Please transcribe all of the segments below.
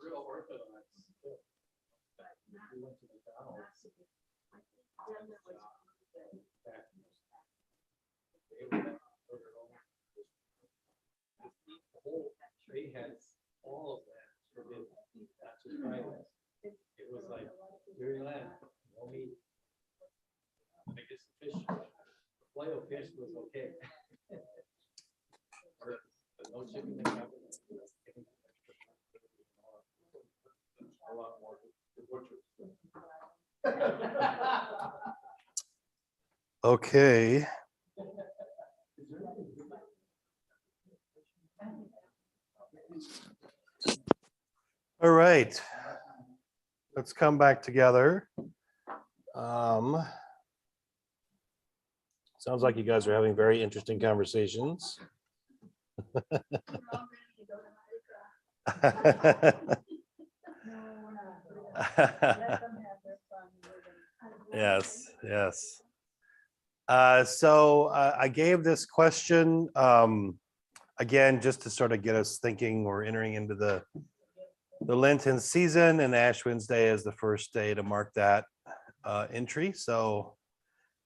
real Orthodox. We went to McDonald's. The whole tray has all of that forbidden. That's just right. It was like very land, no meat. I guess fish, the fly of fish was okay. But no chicken and cabbage. A lot more. Okay. All right. Let's come back together. Sounds like you guys are having very interesting conversations. Yes, yes. So I gave this question again, just to sort of get us thinking. We're entering into the Lenten season, and Ash Wednesday is the first day to mark that entry. So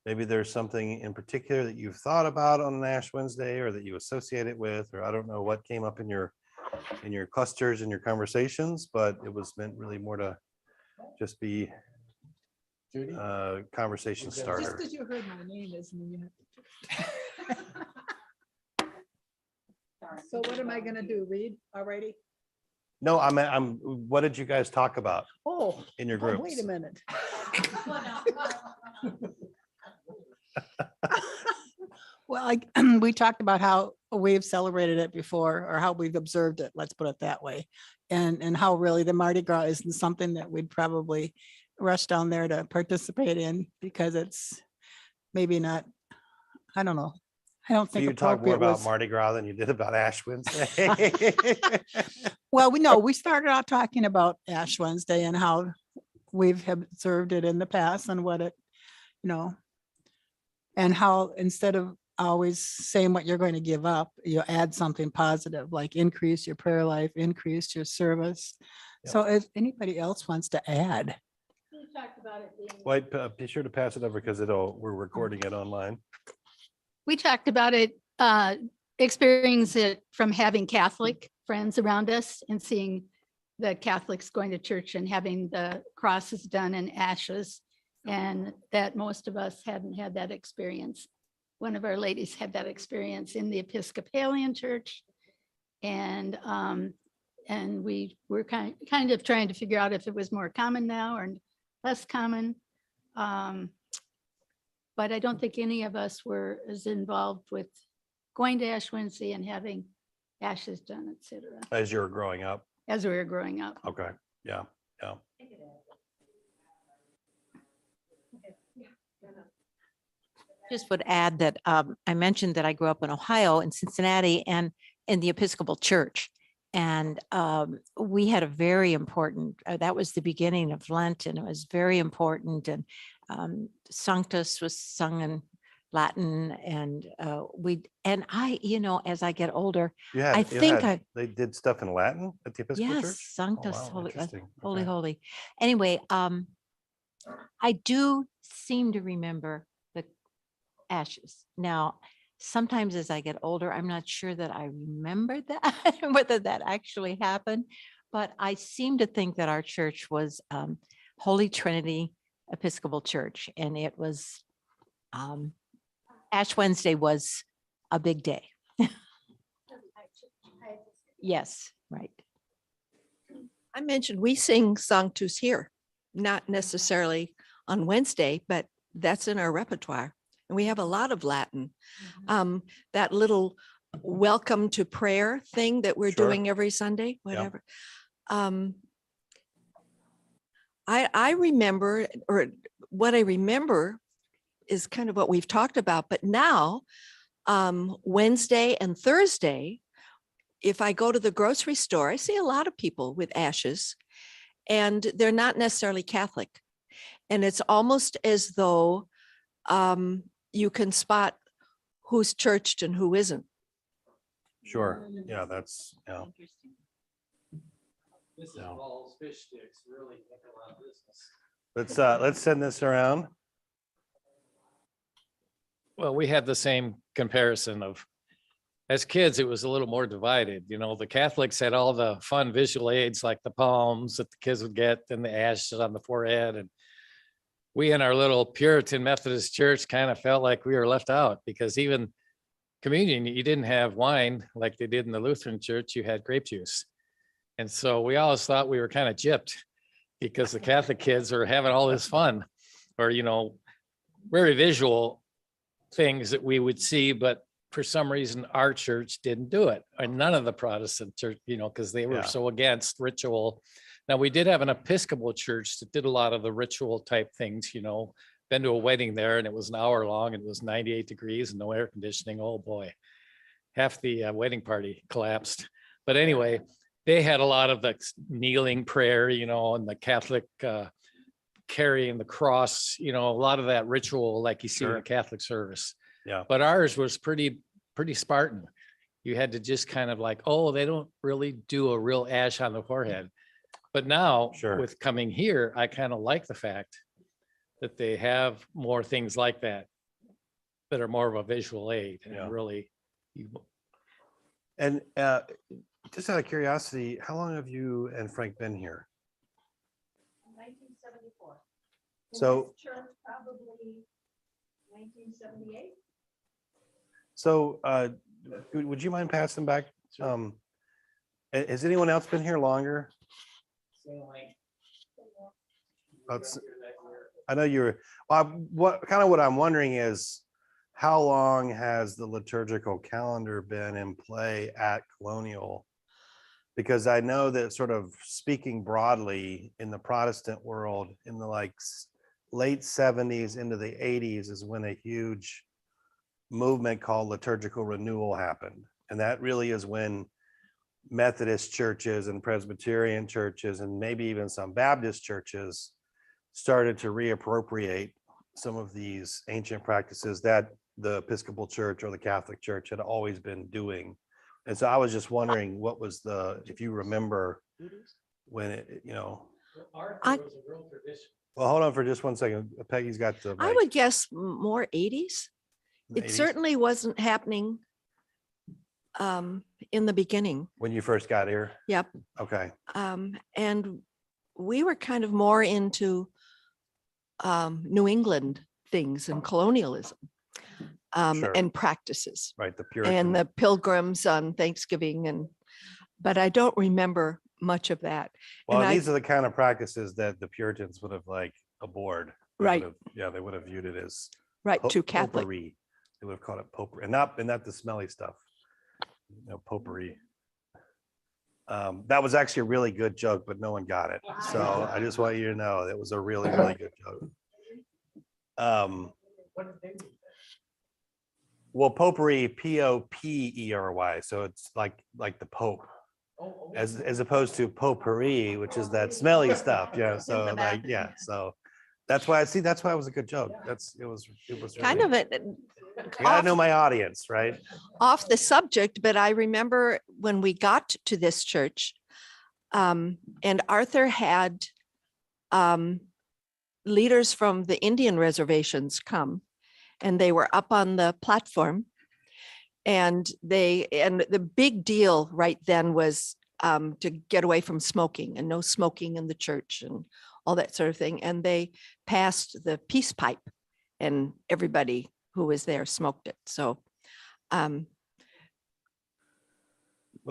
maybe there's something in particular that you've thought about on Ash Wednesday, or that you associate it with, or I don't know what came up in your clusters and your conversations, but it was meant really more to just be a conversation Just starter. because you heard my name doesn't mean you have to. So what am I gonna do? Read already? No, I'm. What did you guys talk about Oh, in your oh, groups? wait a minute. Well, we talked about how we've celebrated it before, or how we've observed it, let's put it that way. And how really the Mardi Gras isn't something that we'd probably rush down there to participate in, because it's maybe not, I don't know. I don't So think you talk more appropriate about was, Mardi Gras than you did about Ash Wednesday. well, we started out talking about Ash Wednesday and how we've observed it in the past and what it, and how instead of always saying what you're going to give up, you add something positive, like increase your prayer life, increase your service. Yep. So if anybody else wants to add. We talked about it being. Wait, be sure to pass it over because we're recording it online. We talked about it, experience it from having Catholic friends around us and seeing the Catholics going to church and having the crosses done in ashes. And that most of us hadn't had that experience. One of our ladies had that experience in the Episcopalian church. And we were kind of trying to figure out if it was more common now or less common. But I don't think any of us were as involved with going to Ash Wednesday and having ashes done, et cetera, As you were growing up. as we were growing up. Okay. Yeah. Yeah. Just would add that I mentioned that I grew up in Ohio, in Cincinnati, and in the Episcopal Church. And we had a very important, that was the beginning of Lent, and it was very important. And Sanctus was sung in Latin, and I, as I get older, They did stuff in Latin at the Episcopal yes, Church. Sanctus, Oh, wow, holy, interesting. holy, Okay. holy. Anyway, I do seem to remember the ashes. Now, sometimes as I get older, I'm not sure that I remember that, whether that actually happened, but I seem to think that our church was Holy Trinity Episcopal Church, and it was Ash Wednesday was a big day. Yes, right. I mentioned we sing Sanctus here, not necessarily on Wednesday, but that's in our repertoire. And we have a lot of Latin. That little welcome to prayer thing that we're Sure. doing every Sunday, whatever. I remember, or what I remember is kind of what we've talked about, but now Wednesday and Thursday, if I go to the grocery store, I see a lot of people with ashes, and they're not necessarily Catholic. And it's almost as though you can spot who's churched and who isn't. Sure. Yeah, that's, yeah. This involves fish sticks, really making a lot of business. Let's send this around. Well, we had the same comparison of, as kids, it was a little more divided. You know, the Catholics had all the fun visual aids like the palms that the kids would get and the ashes on the forehead. And we in our little Puritan Methodist church kind of felt like we were left out because even communion, you didn't have wine like they did in the Lutheran church, you had grape juice. And so we always thought we were kind of gypped because the Catholic kids are having all this fun or, you know, very visual things that we would see, but for some reason our church didn't do it, and none of the Protestant church, you know, because they were Yeah. so against ritual. Now, we did have an Episcopal church that did a lot of the ritual type things, you know, been to a wedding there and it was an hour long and it was 98 degrees and no air conditioning. Oh boy, half the wedding party collapsed. But anyway, they had a lot of the kneeling prayer, you know, and the Catholic carrying the cross, you know, a lot of that ritual like you see in Sure. a Catholic service. Yeah. But ours was pretty Spartan. You had to just kind of like, oh, they don't really do a real ash on the forehead. But now Sure. with coming here, I kind of like the fact that they have more things like that that are more of a visual aid Yeah. and really. And just out of curiosity, how long have you and Frank been here? 1974. So- Church probably 1978. So would you mind passing back? Has anyone else been here longer? That's- I know you're, what I'm wondering is, how long has the liturgical calendar been in play at Colonial? Because I know that, sort of speaking broadly, in the Protestant world, in the late 70s into the 80s is when a huge movement called Liturgical Renewal happened. And that really is when Methodist churches and Presbyterian churches and maybe even some Baptist churches started to reappropriate some of these ancient practices that the Episcopal Church or the Catholic Church had always been doing. And so I was just wondering, what was if you remember when it, you know, Arthur I- was a real tradition. well, hold on for just one second. Peggy's got the. I mic. would guess more 80s. In the It 80s, certainly wasn't happening in the beginning. when you first got here. Yep. Okay. And we were kind of more into New England things and colonialism Sure. and practices Right. The and Puritan. the pilgrims on Thanksgiving but I don't remember much of that. Well, and I- these are the kind of practices that the Puritans would have abhorred. They would Right. have- Yeah, they would have viewed it as Right, too Catholic. potpourri. They would have called it potpourri, and not the smelly stuff. Potpourri. That was actually a really good joke, but no one got it. So I just want you to know that was a really, really good joke. What did they do? Well, potpourri, Popery. So it's like the Pope, Oh, as opposed to potpourri, which is that smelly stuff. Yeah. So the bathroom. yeah. So that's why that's why it was a good joke. It was Kind really- of I gotta know my audience, right? off the subject, but I remember when we got to this church, and Arthur had leaders from the Indian reservations come, and they were up on the platform. And the big deal right then was to get away from smoking and no smoking in the church and all that sort of thing. And they passed the peace pipe, and everybody who was there smoked it. So Well,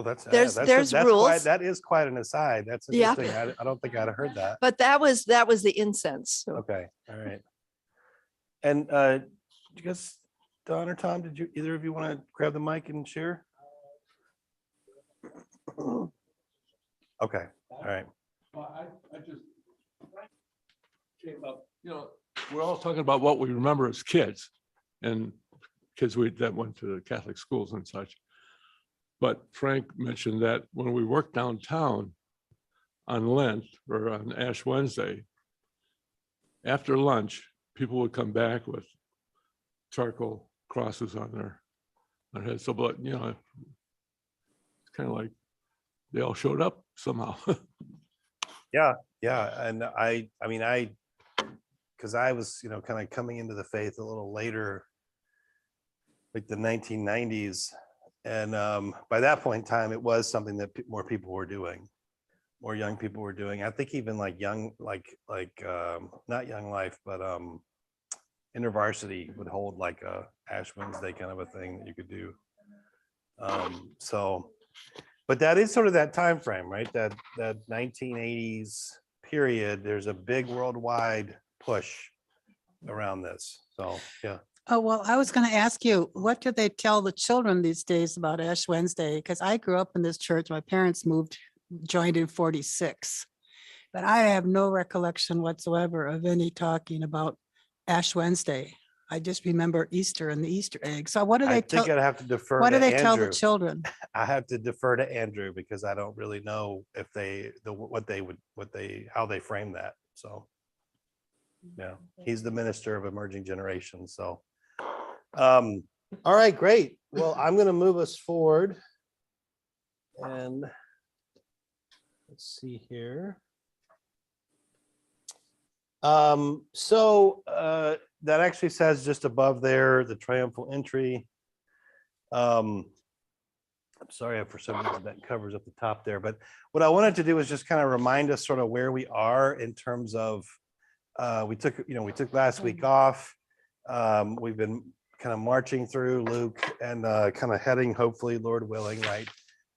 that's There's rules. That is quite an aside. That's Yeah. interesting. I don't think I'd have heard that. but that was the incense. So Okay, all right. And you guys, Don or Tom, did you either of you want to grab the mic and share? Okay, all right. Well, I just came up, we're all talking about what we remember as kids and kids that went to the Catholic schools and such. But Frank mentioned that when we worked downtown on Lent or on Ash Wednesday, after lunch, people would come back with charcoal crosses on their heads. So, but it's kind of like they all showed up somehow. Yeah, and I mean, because I was, kind of coming into the faith a little later, like the 1990s, and by that point in time, it was something that more people were doing, more young people were doing. I think even like young, not Young Life, but InterVarsity would hold like a Ash Wednesday kind of a thing that you could do. So, but that is sort of that time frame, right? That 1980s period. There's a big worldwide push around this. So, yeah. Oh, well, I was going to ask you, what do they tell the children these days about Ash Wednesday? Because I grew up in this church. My parents joined in 46. But I have no recollection whatsoever of any talking about Ash Wednesday. I just remember Easter and the Easter egg. So what do I they think tell? I'd have to defer What to do they tell the Andrew. children? I have to defer to Andrew because I don't really know if how they frame that. So, yeah, he's the minister of emerging generations. So, all right, great. Well, I'm going to move us forward, and let's see here. So that actually says just above there, the triumphal entry. I'm sorry, for some reason that covers up the top there, but what I wanted to do is just kind of remind us sort of where we are in terms of, we took last week off. We've been kind of marching through Luke and kind of heading, hopefully, Lord willing, right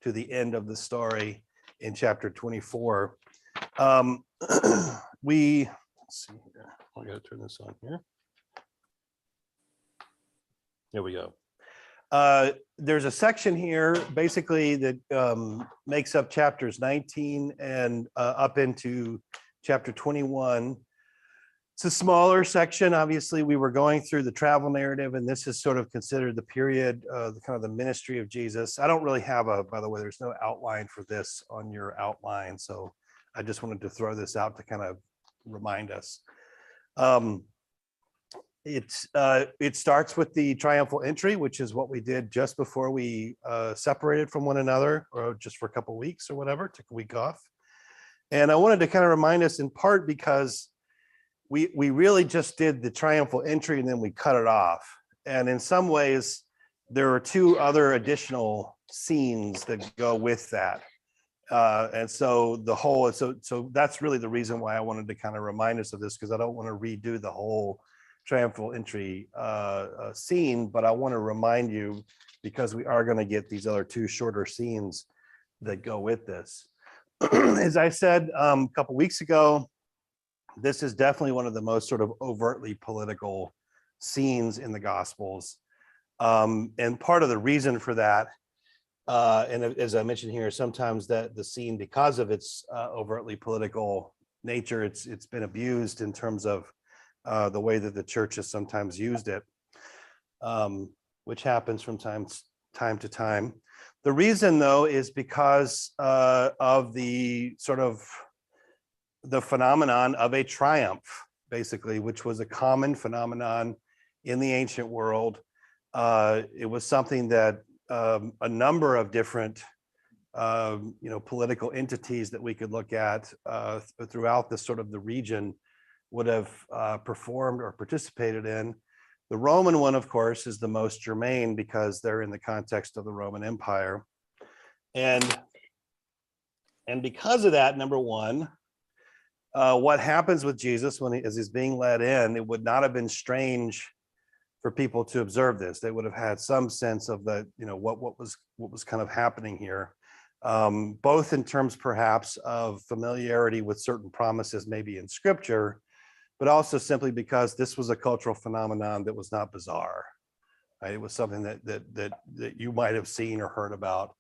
to the end of the story in chapter 24. Let's see here. I gotta turn this on here. There we go. There's a section here basically that makes up chapters 19 and up into chapter 21. It's a smaller section. Obviously, we were going through the travel narrative, and this is sort of considered the period, the kind of the ministry of Jesus. I don't really have by the way, there's no outline for this on your outline. So I just wanted to throw this out to kind of remind us. It starts with the triumphal entry, which is what we did just before we separated from one another, or just for a couple of weeks or whatever, took a week off. And I wanted to kind of remind us in part because we really just did the triumphal entry and then we cut it off. And in some ways, there are two other additional scenes that go with that. And so so that's really the reason why I wanted to kind of remind us of this, because I don't want to redo the whole triumphal entry scene, but I want to remind you because we are going to get these other two shorter scenes that go with this. As I said a couple weeks ago, this is definitely one of the most sort of overtly political scenes in the Gospels. And part of the reason for that, and as I mentioned here, sometimes that the scene, because of its overtly political nature, it's been abused in terms of the way that the church has sometimes used it, which happens from time to time. The reason, though, is because of the sort of the phenomenon of a triumph, basically, which was a common phenomenon in the ancient world. It was something that a number of different political entities that we could look at throughout the sort of the region would have performed or participated in. The Roman one, of course, is the most germane because they're in the context of the Roman Empire. And because of that, number one, what happens with Jesus as he's being led in, it would not have been strange for people to observe this. They would have had some sense of what was kind of happening here, both in terms perhaps of familiarity with certain promises maybe in scripture, but also simply because this was a cultural phenomenon that was not bizarre. Right? It was something that you might have seen or heard about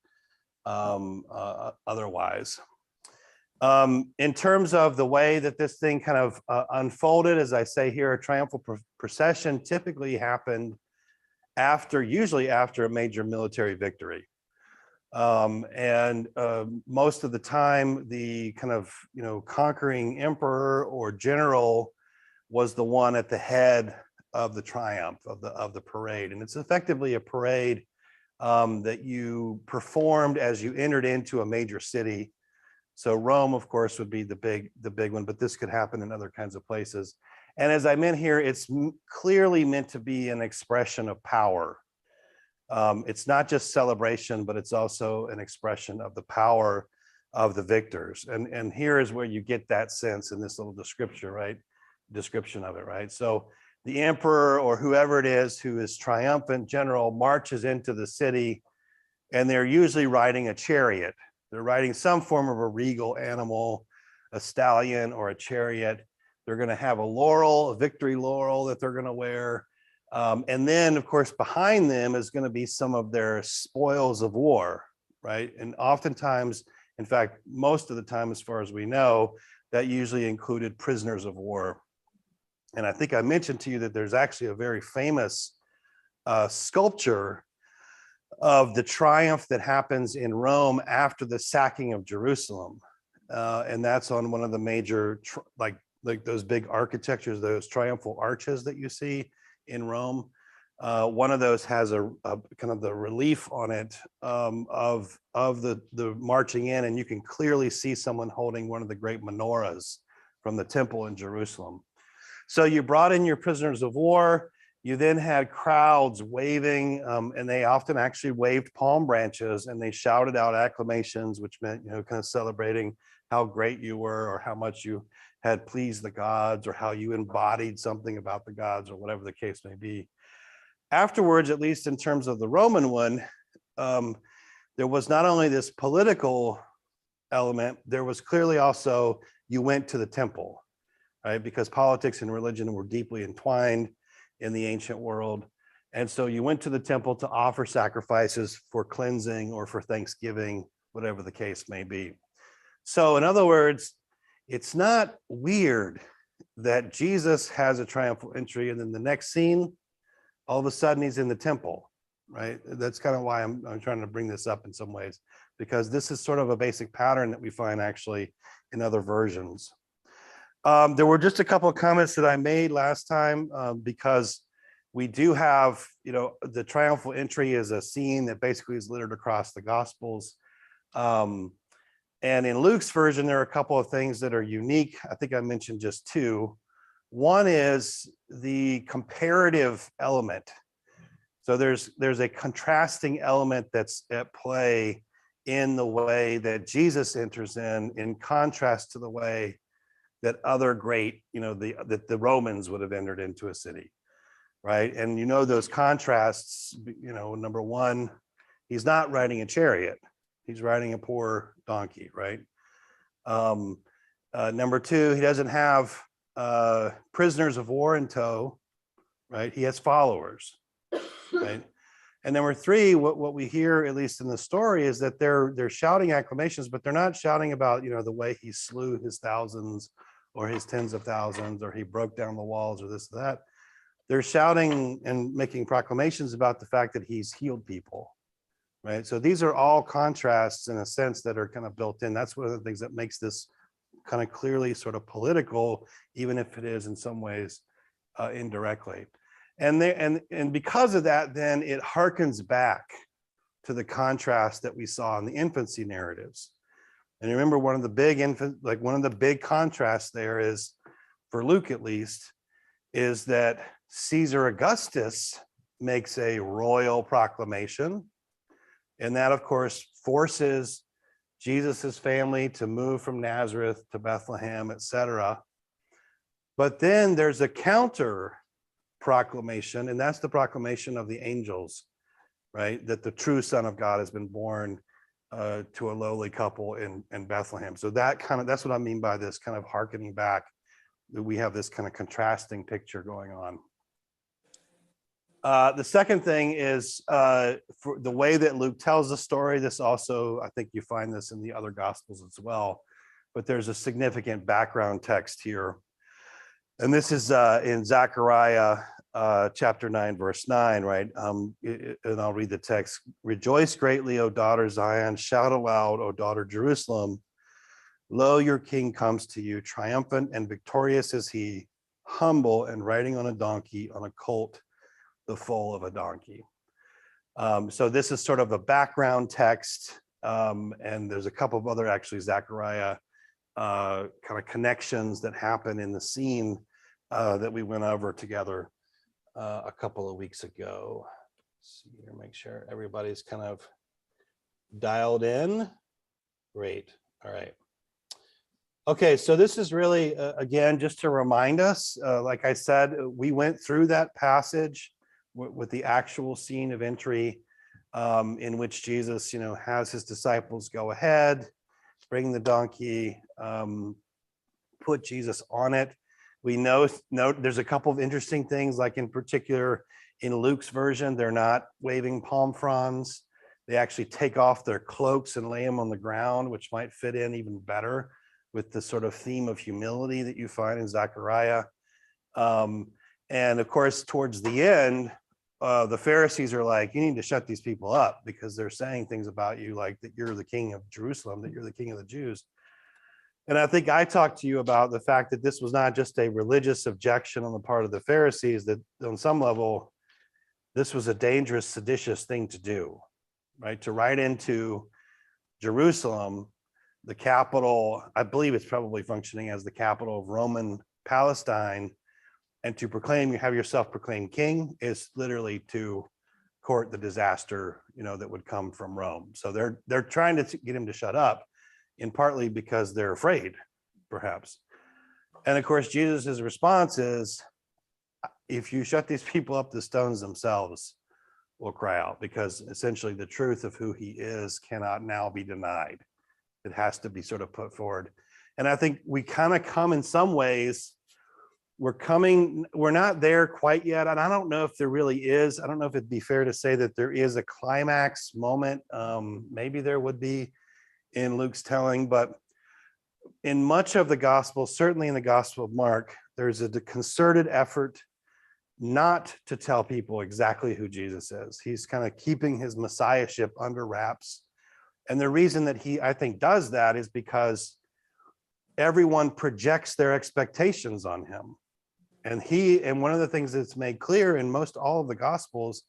otherwise. In terms of the way that this thing kind of unfolded, as I say here, a triumphal procession typically happened usually after a major military victory. And most of the time, the kind of, conquering emperor or general was the one at the head of the triumph of the parade. And it's effectively a parade that you performed as you entered into a major city. So Rome, of course, would be the big one, but this could happen in other kinds of places. And as I meant here, it's clearly meant to be an expression of power. It's not just celebration, but it's also an expression of the power of the victors. And here is where you get that sense in this little description, right? Description of it, right? So the emperor or whoever it is who is triumphant general marches into the city, and they're usually riding a chariot. They're riding some form of a regal animal, a stallion or a chariot. They're going to have a laurel, a victory laurel that they're going to wear. And then, of course, behind them is going to be some of their spoils of war, right? And oftentimes, in fact, most of the time, as far as we know, that usually included prisoners of war. And I think I mentioned to you that there's actually a very famous sculpture of the triumph that happens in Rome after the sacking of Jerusalem. And that's on one of the major, like those big architectures, those triumphal arches that you see in Rome. One of those has a kind of the relief on it of the marching in, and you can clearly see someone holding one of the great menorahs from the temple in Jerusalem. So you brought in your prisoners of war. You then had crowds waving, and they often actually waved palm branches, and they shouted out acclamations, which meant, you know, kind of celebrating how great you were, or how much you had pleased the gods, or how you embodied something about the gods, or whatever the case may be. Afterwards, at least in terms of the Roman one, there was not only this political element, there was clearly also, you went to the temple, right? Because politics and religion were deeply entwined in the ancient world. And so you went to the temple to offer sacrifices for cleansing or for Thanksgiving, whatever the case may be. So in other words, it's not weird that Jesus has a triumphal entry, and then the next scene, all of a sudden he's in the temple, right? That's kind of why I'm trying to bring this up in some ways, because this is sort of a basic pattern that we find actually in other versions. There were just a couple of comments that I made last time, because we do have, you know, the triumphal entry is a scene that basically is littered across the Gospels. And in Luke's version, there are a couple of things that are unique. I think I mentioned just two. One is the comparative element. So there's a contrasting element that's at play in the way that Jesus enters in contrast to the way that other great, you know, that the Romans would have entered into a city, right? And you know those contrasts, you know, number one, he's not riding a chariot. He's riding a poor donkey, right? Number two, he doesn't have prisoners of war in tow, right? He has followers, right? And number three, what we hear, at least in the story, is that they're shouting acclamations, but they're not shouting about, you know, the way he slew his thousands or his tens of thousands, or he broke down the walls, or this, or that. They're shouting and making proclamations about the fact that he's healed people, right? So these are all contrasts in a sense that are kind of built in. That's one of the things that makes this kind of clearly sort of political, even if it is in some ways indirectly. And because of that, then it harkens back to the contrast that we saw in the infancy narratives. And remember, one of the big contrasts there is, for Luke at least, is that Caesar Augustus makes a royal proclamation. And that, of course, forces Jesus's family to move from Nazareth to Bethlehem, etc. But then there's a counter proclamation, and that's the proclamation of the angels, right? That the true Son of God has been born to a lowly couple in Bethlehem. So that's what I mean by this kind of hearkening back. We have this kind of contrasting picture going on. The second thing is for the way that Luke tells the story. This also, I think you find this in the other Gospels as well, but there's a significant background text here. And this is in Zechariah chapter 9, verse 9, right? And I'll read the text. Rejoice greatly, O daughter Zion. Shout aloud, O daughter Jerusalem. Lo, your king comes to you. Triumphant and victorious is he, humble and riding on a donkey, on a colt, the foal of a donkey. So this is sort of a background text And there's a couple of other actually Zechariah kind of connections that happen in the scene that we went over together a couple of weeks ago. Let's see here, make sure everybody's kind of dialed in. Great. All right. Okay, so this is really, again, just to remind us, like I said, we went through that passage with the actual scene of entry in which Jesus, has his disciples go ahead, bring the donkey, put Jesus on it. We know there's a couple of interesting things, like in particular in Luke's version, they're not waving palm fronds. They actually take off their cloaks and lay them on the ground, which might fit in even better with the sort of theme of humility that you find in Zechariah. And of course, towards the end, the Pharisees are like, you need to shut these people up because they're saying things about you like that you're the king of Jerusalem, that you're the king of the Jews. And I think I talked to you about the fact that this was not just a religious objection on the part of the Pharisees, that on some level, this was a dangerous, seditious thing to do, right? To ride into Jerusalem, the capital, I believe it's probably functioning as the capital of Roman Palestine, and to proclaim, you have yourself proclaimed king, is literally to court the disaster, that would come from Rome. So they're trying to get him to shut up, in partly because they're afraid, perhaps. And of course, Jesus's response is, if you shut these people up, the stones themselves will cry out, because essentially the truth of who he is cannot now be denied. It has to be sort of put forward. And I think we kind of come in some ways, we're not there quite yet. And I don't know if there really is. I don't know if it'd be fair to say that there is a climax moment. Maybe there would be in Luke's telling, but in much of the gospel, certainly in the Gospel of Mark, there's a concerted effort not to tell people exactly who Jesus is. He's kind of keeping his messiahship under wraps. And the reason that he, I think, does that is because everyone projects their expectations on him. And one of the things that's made clear in most all of the Gospels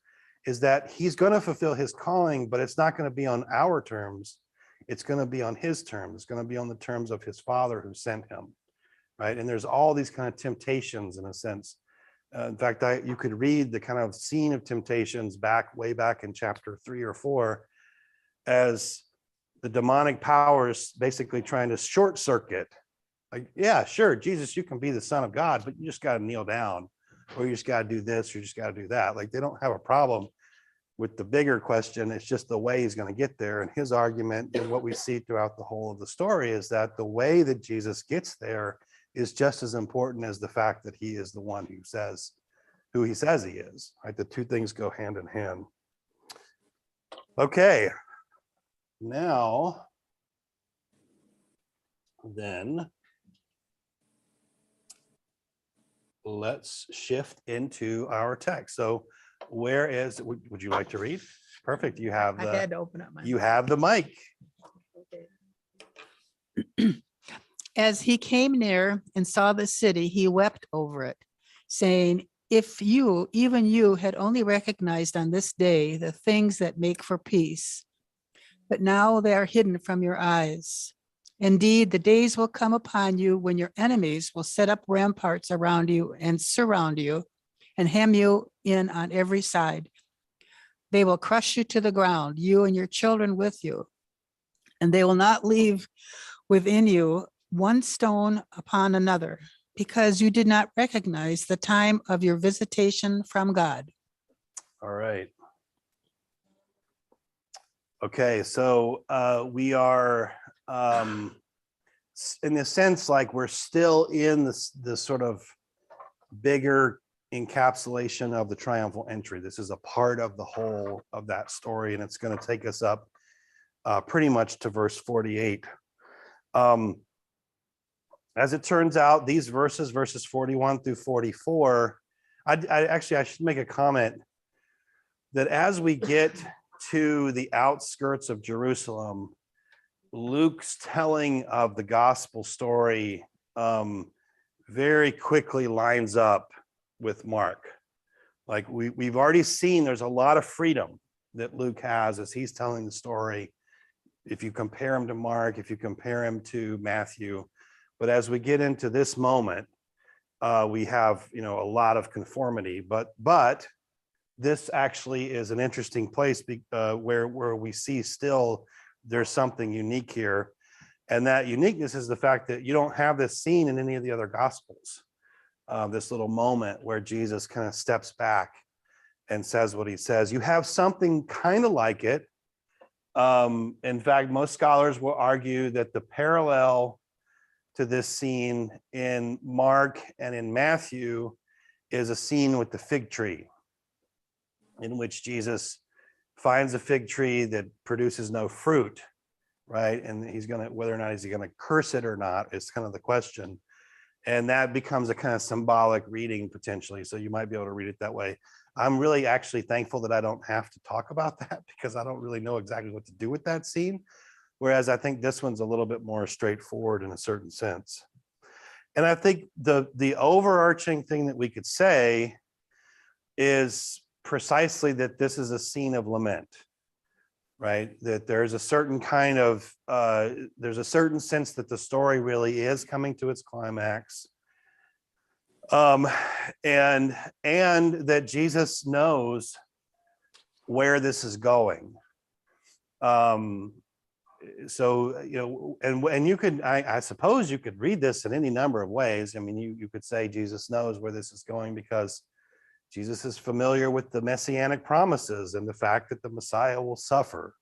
is that he's going to fulfill his calling, but it's not going to be on our terms. It's going to be on his terms. It's going to be on the terms of his Father who sent him, right? And there's all these kind of temptations in a sense. In fact, you could read the kind of scene of temptations way back in chapter 3 or 4, as the demonic powers basically trying to short circuit. Like, yeah, sure, Jesus, you can be the Son of God, but you just got to kneel down, or you just got to do this, or you just got to do that. Like, they don't have a problem with the bigger question. It's just the way he's going to get there. And his argument, and what we see throughout the whole of the story, is that the way that Jesus gets there is just as important as the fact that he is the one who he says he is, right? The two things go hand in hand. Okay, now then let's shift into our text. So would you like to read? Perfect. You have I had to open up my. you have the mic. As he came near and saw the city, he wept over it, saying, if you, even you, had only recognized on this day the things that make for peace, but now they are hidden from your eyes. Indeed, the days will come upon you when your enemies will set up ramparts around you and surround you and hem you in on every side. They will crush you to the ground, you and your children with you, and they will not leave within you one stone upon another, because you did not recognize the time of your visitation from God. All right. Okay, so we are in a sense, like we're still in this sort of bigger encapsulation of the triumphal entry. This is a part of the whole of that story, and it's going to take us up pretty much to verse 48. As it turns out, these verses 41 through 44, I should make a comment that as we get to the outskirts of Jerusalem, Luke's telling of the gospel story very quickly lines up with Mark. Like we've already seen, there's a lot of freedom that Luke has as he's telling the story. if you compare him to Mark, if you compare him to Matthew. But as we get into this moment, we have, a lot of conformity, but this actually is an interesting place where we see still there's something unique here. And that uniqueness is the fact that you don't have this scene in any of the other gospels. This little moment where Jesus kind of steps back and says what he says. You have something kind of like it. In fact, most scholars will argue that the parallel to this scene in Mark and in Matthew is a scene with the fig tree, in which Jesus finds a fig tree that produces no fruit, right? And he's going to, whether or not he's going to curse it or not, is kind of the question. And that becomes a kind of symbolic reading potentially. So you might be able to read it that way. I'm really actually thankful that I don't have to talk about that, because I don't really know exactly what to do with that scene. Whereas I think this one's a little bit more straightforward in a certain sense. And I think the overarching thing that we could say is precisely that this is a scene of lament, right? That there's a certain kind of, there's a certain sense that the story really is coming to its climax. And that Jesus knows where this is going. So, and you could, I suppose you could read this in any number of ways. I mean, you could say Jesus knows where this is going because Jesus is familiar with the messianic promises and the fact that the Messiah will suffer.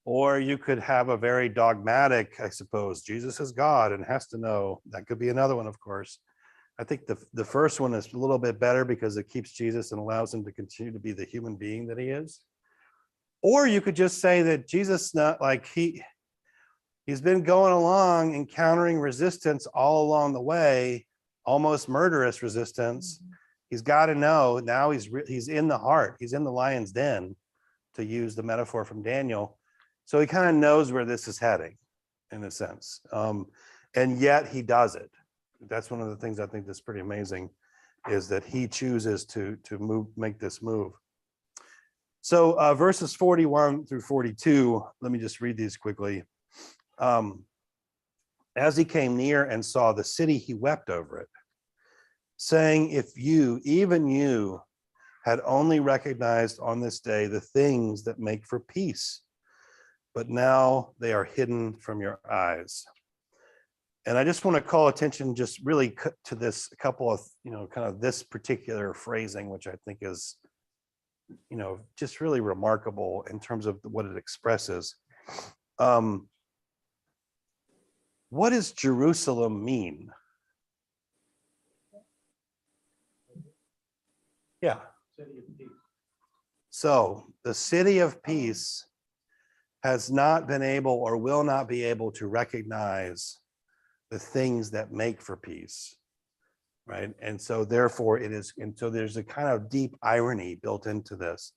Or you could have a very dogmatic, I suppose, Jesus is God and has to know. That could be another one, of course. I think the first one is a little bit better because it keeps Jesus and allows him to continue to be the human being that he is. Or you could just say that Jesus, not like he's been going along, encountering resistance all along the way, almost murderous resistance. He's got to know now he's in the heart. He's in the lion's den, to use the metaphor from Daniel. So he kind of knows where this is heading, in a sense. And yet he does it. That's one of the things I think that's pretty amazing, is that he chooses to make this move. So verses 41 through 42, let me just read these quickly. As he came near and saw the city, he wept over it, saying, if you, even you, had only recognized on this day the things that make for peace, but now they are hidden from your eyes. And I just want to call attention just really to this couple of, kind of this particular phrasing, which I think is, just really remarkable in terms of what it expresses. What does Jerusalem mean? Yeah. City of peace. So the city of peace has not been able or will not be able to recognize the things that make for peace. Right. And so therefore it is, and so there's a kind of deep irony built into this.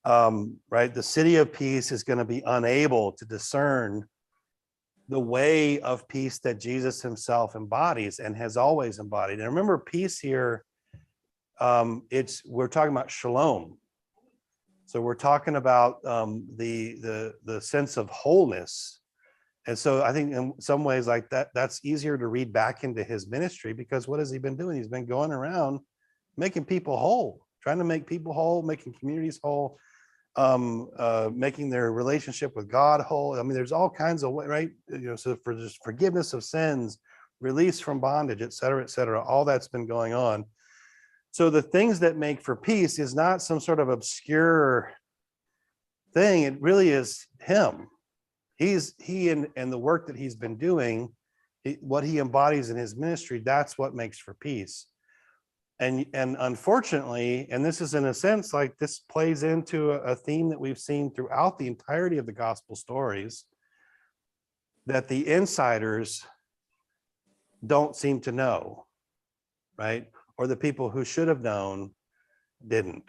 Right. The city of peace is going to be unable to discern the way of peace that Jesus himself embodies and has always embodied. And remember, peace here, we're talking about shalom. So we're talking about the sense of wholeness. And so I think in some ways like that's easier to read back into his ministry, because what has he been doing? He's been going around making people whole, trying to make people whole, making communities whole, making their relationship with God whole. I mean, there's all kinds of ways, right? So for just forgiveness of sins, release from bondage, et cetera, all that's been going on. So the things that make for peace is not some sort of obscure thing. It really is him. He and the work that he's been doing, what he embodies in his ministry, that's what makes for peace. And unfortunately, and this is in a sense like this plays into a theme that we've seen throughout the entirety of the gospel stories, that the insiders don't seem to know, right? Or the people who should have known didn't,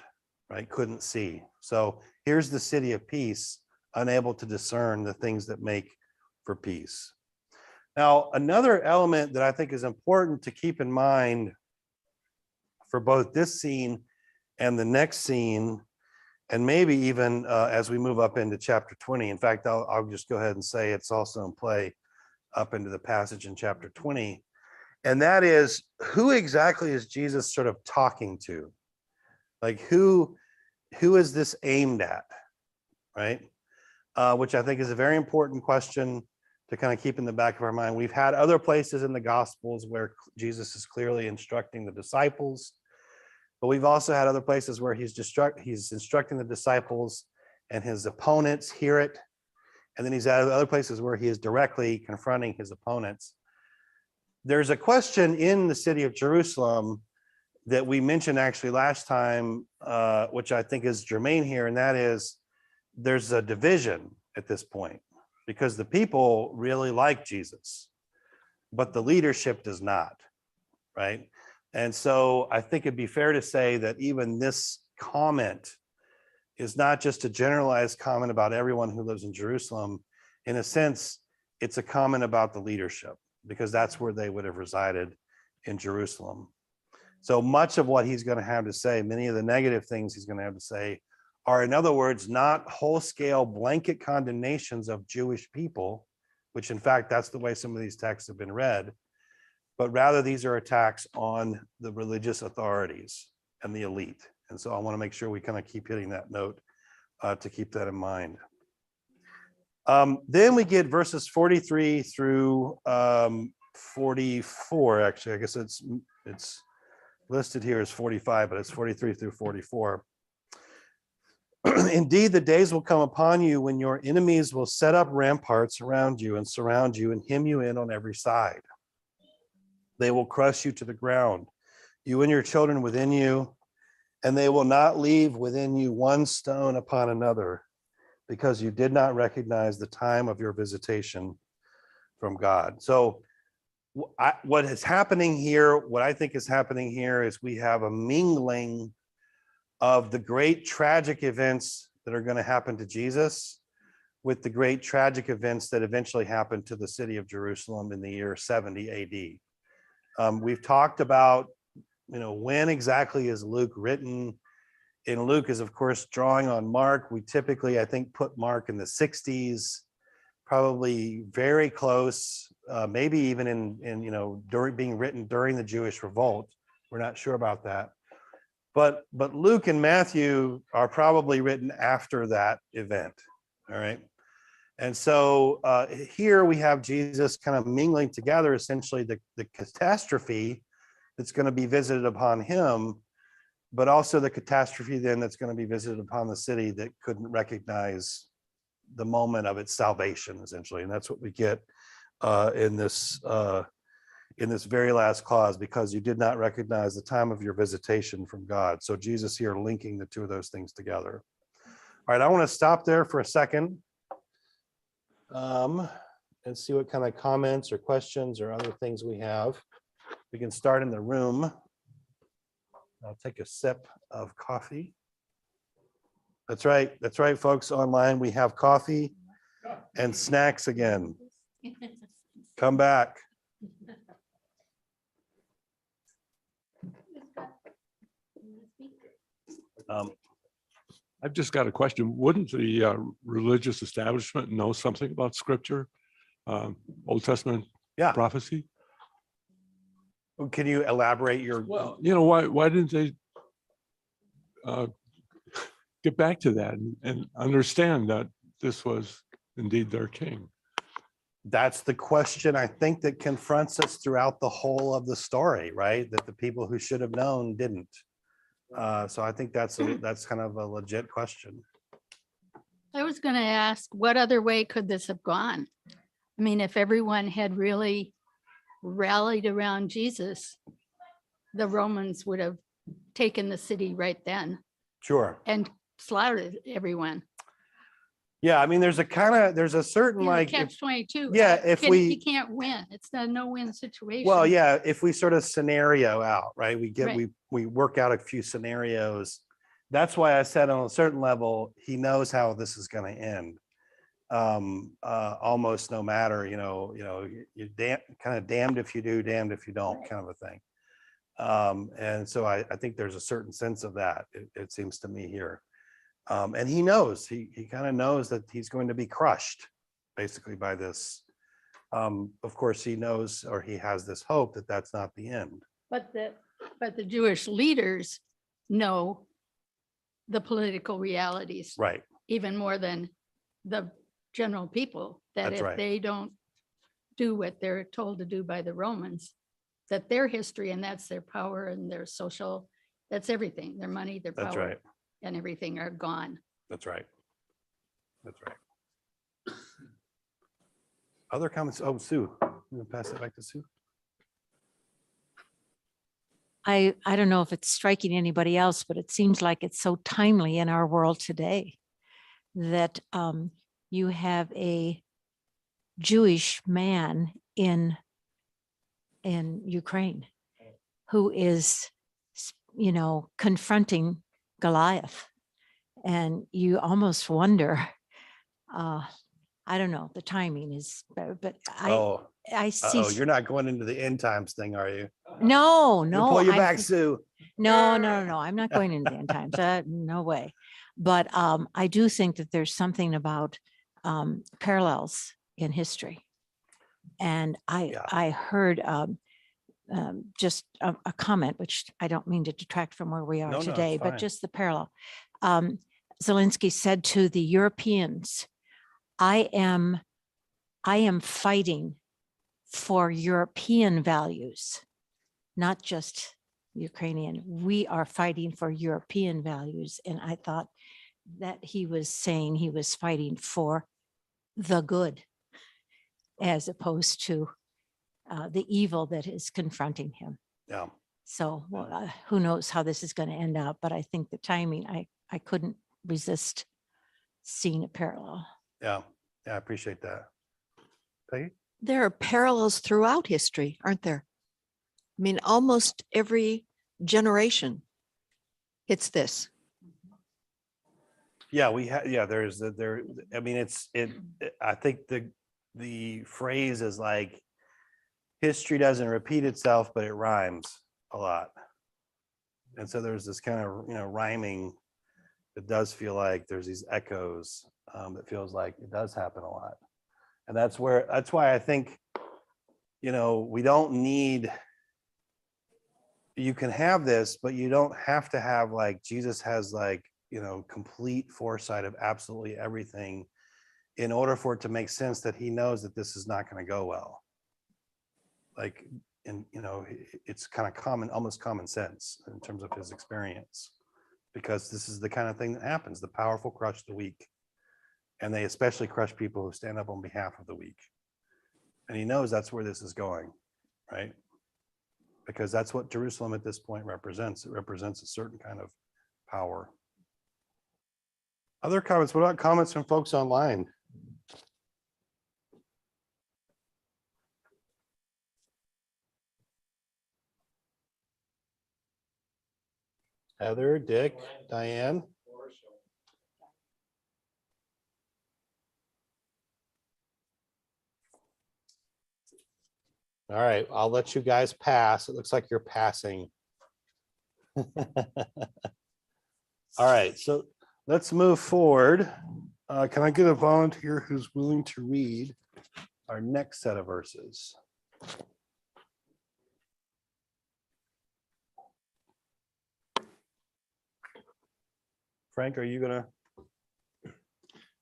right? Couldn't see. So here's the city of peace, unable to discern the things that make for peace. Now, another element that I think is important to keep in mind for both this scene and the next scene And maybe even as we move up into chapter 20. In fact, I'll just go ahead and say it's also in play up into the passage in chapter 20. And that is, who exactly is Jesus sort of talking to? Like who is this aimed at, right? Which I think is a very important question to kind of keep in the back of our mind. We've had other places in the Gospels where Jesus is clearly instructing the disciples, but we've also had other places where he's instructing the disciples and his opponents hear it. And then he's at other places where he is directly confronting his opponents. There's a question in the city of Jerusalem that we mentioned actually last time, which I think is germane here, and that is there's a division at this point because the people really like Jesus, but the leadership does not, right? And so I think it'd be fair to say that even this comment is not just a generalized comment about everyone who lives in Jerusalem. In a sense, it's a comment about the leadership because that's where they would have resided in Jerusalem. So much of what he's going to have to say, many of the negative things he's going to have to say are, in other words, not whole-scale blanket condemnations of Jewish people, which in fact, that's the way some of these texts have been read, but rather these are attacks on the religious authorities and the elite. And so I want to make sure we kind of keep hitting that note to keep that in mind. Then we get verses 43 through 44. Actually, I guess it's listed here as 45, but it's 43 through 44. Indeed, the days will come upon you when your enemies will set up ramparts around you and surround you and hem you in on every side. They will crush you to the ground, you and your children within you, and they will not leave within you one stone upon another, because you did not recognize the time of your visitation from God. So what is happening here, what I think is happening here is we have a mingling of the great tragic events that are going to happen to Jesus with the great tragic events that eventually happened to the city of Jerusalem in the year 70 AD. We've talked about, when exactly is Luke written? And Luke is, of course, drawing on Mark. We typically, I think, put Mark in the 60s, probably very close, maybe even in during being written during the Jewish revolt. We're not sure about that. But Luke and Matthew are probably written after that event. All right. And so here we have Jesus kind of mingling together essentially the catastrophe that's going to be visited upon him, but also the catastrophe then that's going to be visited upon the city that couldn't recognize the moment of its salvation, essentially. And that's what we get in this very last clause, because you did not recognize the time of your visitation from God. So Jesus here linking the two of those things together. All right, I want to stop there for a second and see what kind of comments or questions or other things we have. We can start in the room. I'll take a sip of coffee. That's right, folks. Online, we have coffee and snacks again. Come back. I've just got a question. Wouldn't the religious establishment know something about scripture, Old Testament prophecy? Can you elaborate your? Well, why didn't they get back to that and understand that this was indeed their king? That's the question I think that confronts us throughout the whole of the story, right? That the people who should have known didn't. So I think that's kind of a legit question. I was going to ask, what other way could this have gone? I mean, if everyone had really rallied around Jesus, the Romans would have taken the city right then Sure. and slaughtered everyone. Yeah, I mean, there's a certain like, catch 22. if you can't win. It's a no-win situation. well, yeah, if we sort of scenario out, right? Right. We work out a few scenarios. That's why I said on a certain level, he knows how this is going to end. Almost no matter, you're kind of damned if you do, damned if you don't, kind of a thing. And so I think there's a certain sense of that, it seems to me here. And he knows, he kind of knows that he's going to be crushed basically by this. Of course, he knows, or he has this hope that that's not the end. But the Jewish leaders know the political realities Right. even more than the general people, that That's if right. they don't do what they're told to do by the Romans, that their history and that's their power and their social, that's everything, their money, their That's power right. and everything are gone. That's right. That's right. Other comments? Oh, Sue, I'm gonna pass it back to Sue. I don't know if it's striking anybody else, but it seems like it's so timely in our world today that you have a Jewish man in Ukraine who is, confronting Goliath. And you almost wonder, I don't know, the timing is, but I see. Oh, you're not going into the end times thing, are you? No, We'll no. pull you I'm- back, Sue. No, I'm not going into the end times. No way. But I do think that there's something about parallels in history. And Yeah. I heard just a comment, which I don't mean to detract from where we are No, it's today, but fine. just the parallel. Zelensky said to the Europeans, I am fighting for European values, not just Ukrainian. We are fighting for European values. And I thought that he was saying he was fighting for the good as opposed to the evil that is confronting him. Yeah. So who knows how this is going to end up, but I think the timing, I couldn't resist seeing a parallel. Yeah. Yeah. I appreciate that. Peggy? There are parallels throughout history, aren't there? I mean, almost every generation hits this. Yeah, there's I mean, I think the phrase is like, history doesn't repeat itself, but it rhymes a lot. And so there's this kind of, rhyming. It does feel like there's these echoes that feels like it does happen a lot. And that's why I think, we don't need, you can have this, but you don't have to have like, Jesus has like, complete foresight of absolutely everything in order for it to make sense that he knows that this is not going to go well. Like, and it's kind of almost common sense in terms of his experience, because this is the kind of thing that happens. The powerful crush the weak, and they especially crush people who stand up on behalf of the weak. And he knows that's where this is going, right? Because that's what Jerusalem at this point represents. It represents a certain kind of power. Other comments? What about comments from folks online? Heather, Dick, Diane. All right, I'll let you guys pass. It looks like you're passing. All right, so let's move forward. Can I get a volunteer who's willing to read our next set of verses? Frank, are you gonna?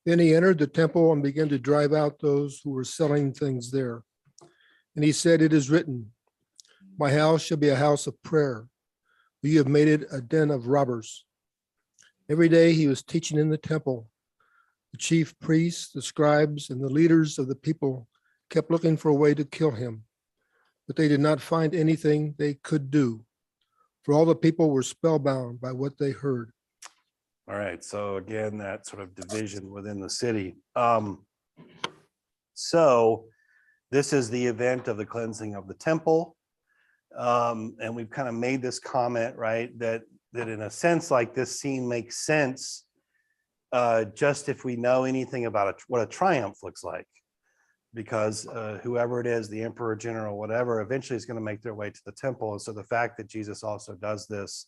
Then he entered the temple and began to drive out those who were selling things there. And he said, "It is written, my house shall be a house of prayer, but you have made it a den of robbers." Every day he was teaching in the temple. The chief priests, the scribes, and the leaders of the people kept looking for a way to kill him, but they did not find anything they could do, for all the people were spellbound by what they heard. All right, so again, that sort of division within the city. So this is the event of the cleansing of the temple. And we've kind of made this comment, right, that in a sense, like this scene makes sense just if we know anything about what a triumph looks like. Because whoever it is, the emperor, general, whatever, eventually is going to make their way to the temple. And so the fact that Jesus also does this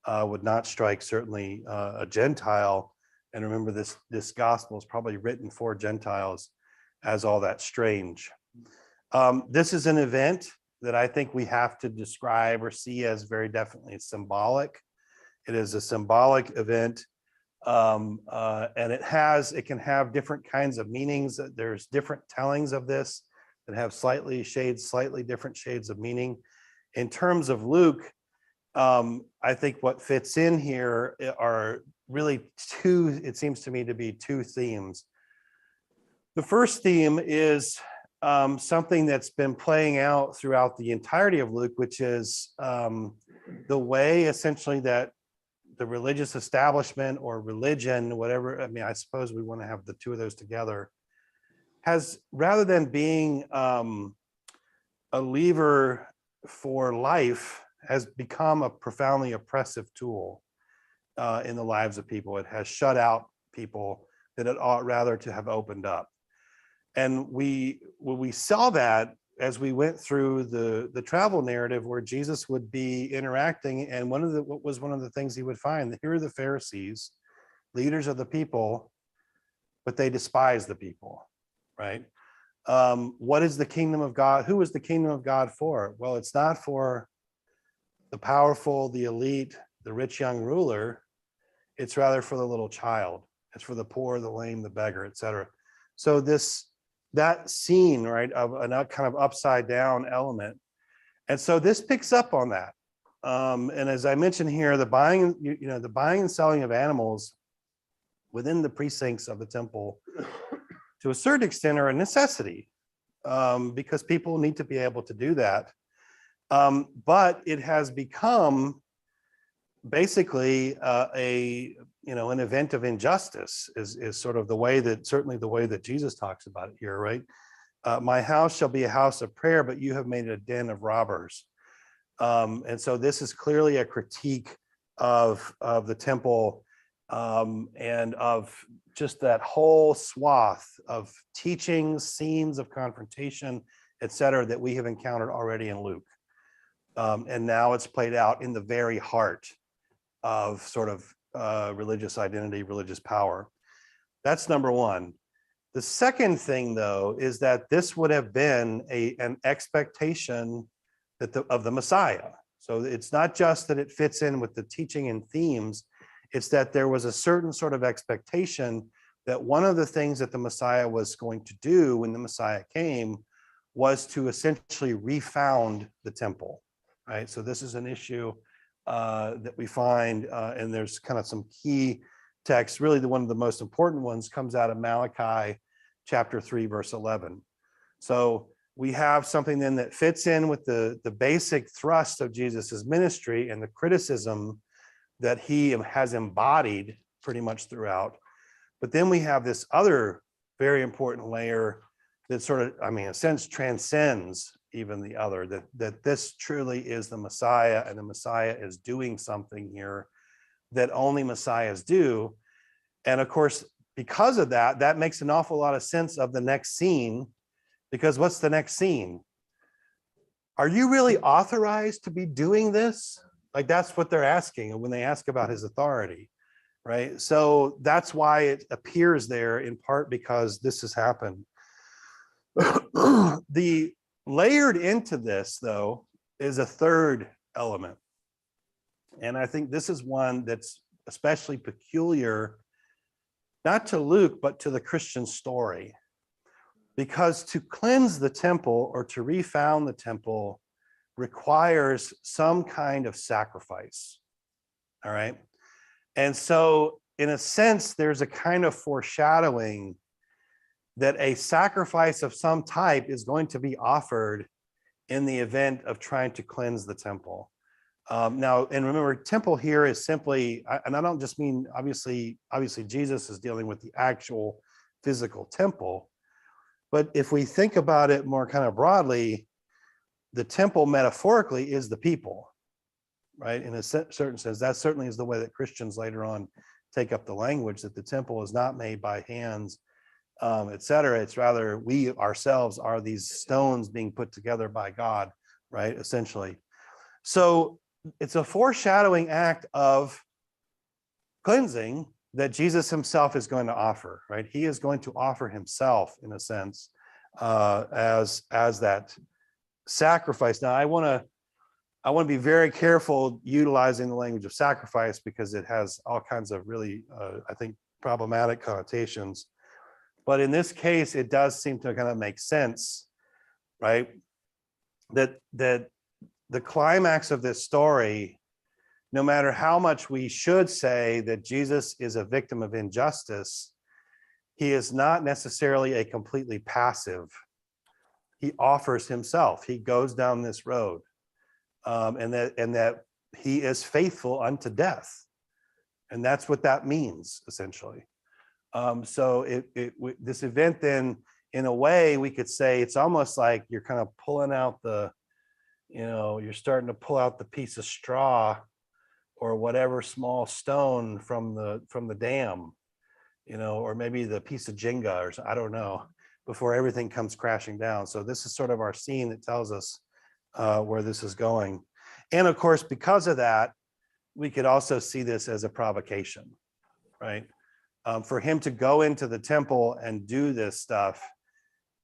would not strike certainly a Gentile And remember, this gospel is probably written for Gentiles as all that strange. This is an event that I think we have to describe or see as very definitely symbolic. It is a symbolic event, and it can have different kinds of meanings. There's different tellings of this that have slightly different shades of meaning. In terms of Luke, I think what fits in here are really it seems to me to be two themes. The first theme is something that's been playing out throughout the entirety of Luke, which is the way essentially that the religious establishment or religion, whatever, I mean, I suppose we want to have the two of those together, has, rather than being a lever for life, has become a profoundly oppressive tool in the lives of people. It has shut out people that it ought rather to have opened up. And we saw that as we went through the travel narrative, where Jesus would be interacting, and what was one of the things he would find? Here are the Pharisees, leaders of the people, but they despise the people, right? What is the kingdom of God? Who is the kingdom of God for? Well, it's not for the powerful, the elite, the rich young ruler. It's rather for the little child. It's for the poor, the lame, the beggar, etc. So that scene, right, of a kind of upside down element. And so this picks up on that. And as I mentioned here, the buying and selling of animals within the precincts of the temple, to a certain extent, are a necessity, because people need to be able to do that. But it has become basically an event of injustice, is sort of certainly the way that Jesus talks about it here, right? My house shall be a house of prayer, but you have made it a den of robbers. And so this is clearly a critique of the temple, and of just that whole swath of teachings, scenes of confrontation, et cetera, that we have encountered already in Luke. And now it's played out in the very heart of sort of religious identity, religious power. That's number one. The second thing, though, is that this would have been an expectation of the Messiah. So it's not just that it fits in with the teaching and themes, it's that there was a certain sort of expectation that one of the things that the Messiah was going to do when the Messiah came was to essentially refound the temple, right? So this is an issue that we find, and there's kind of some key texts. Really, one of the most important ones comes out of Malachi chapter 3, verse 11. So we have something then that fits in with the basic thrust of Jesus's ministry and the criticism that he has embodied pretty much throughout. But then we have this other very important layer that sort of, in a sense, transcends even the other, that this truly is the Messiah, and the Messiah is doing something here that only Messiahs do. And of course, because of that, that makes an awful lot of sense of the next scene, because what's the next scene? Are you really authorized to be doing this? Like, that's what they're asking when they ask about his authority, right? So that's why it appears there, in part because this has happened. The layered into this, though, is a third element. And I think this is one that's especially peculiar, not to Luke, but to the Christian story. Because to cleanse the temple or to refound the temple requires some kind of sacrifice. All right. And so, in a sense, there's a kind of foreshadowing that a sacrifice of some type is going to be offered in the event of trying to cleanse the temple. Now, and remember, temple here is simply, and I don't just mean, obviously Jesus is dealing with the actual physical temple, but if we think about it more kind of broadly, the temple metaphorically is the people, right? In a certain sense, that certainly is the way that Christians later on take up the language, that the temple is not made by hands, et cetera. It's rather we ourselves are these stones being put together by God, right? Essentially. So it's a foreshadowing act of cleansing that Jesus himself is going to offer, right? He is going to offer himself in a sense as that sacrifice. Now, I want to be very careful utilizing the language of sacrifice because it has all kinds of really, I think, problematic connotations. But in this case, it does seem to kind of make sense, right? That the climax of this story, no matter how much we should say that Jesus is a victim of injustice, he is not necessarily a completely passive. He offers himself. He goes down this road, and that he is faithful unto death, and that's what that means essentially. So this event then, in a way, we could say it's almost like you're kind of pulling out you're starting to pull out the piece of straw or whatever small stone from the dam, or maybe the piece of Jenga or I don't know, before everything comes crashing down. So this is sort of our scene that tells us where this is going. And of course, because of that, we could also see this as a provocation, right? For him to go into the temple and do this stuff,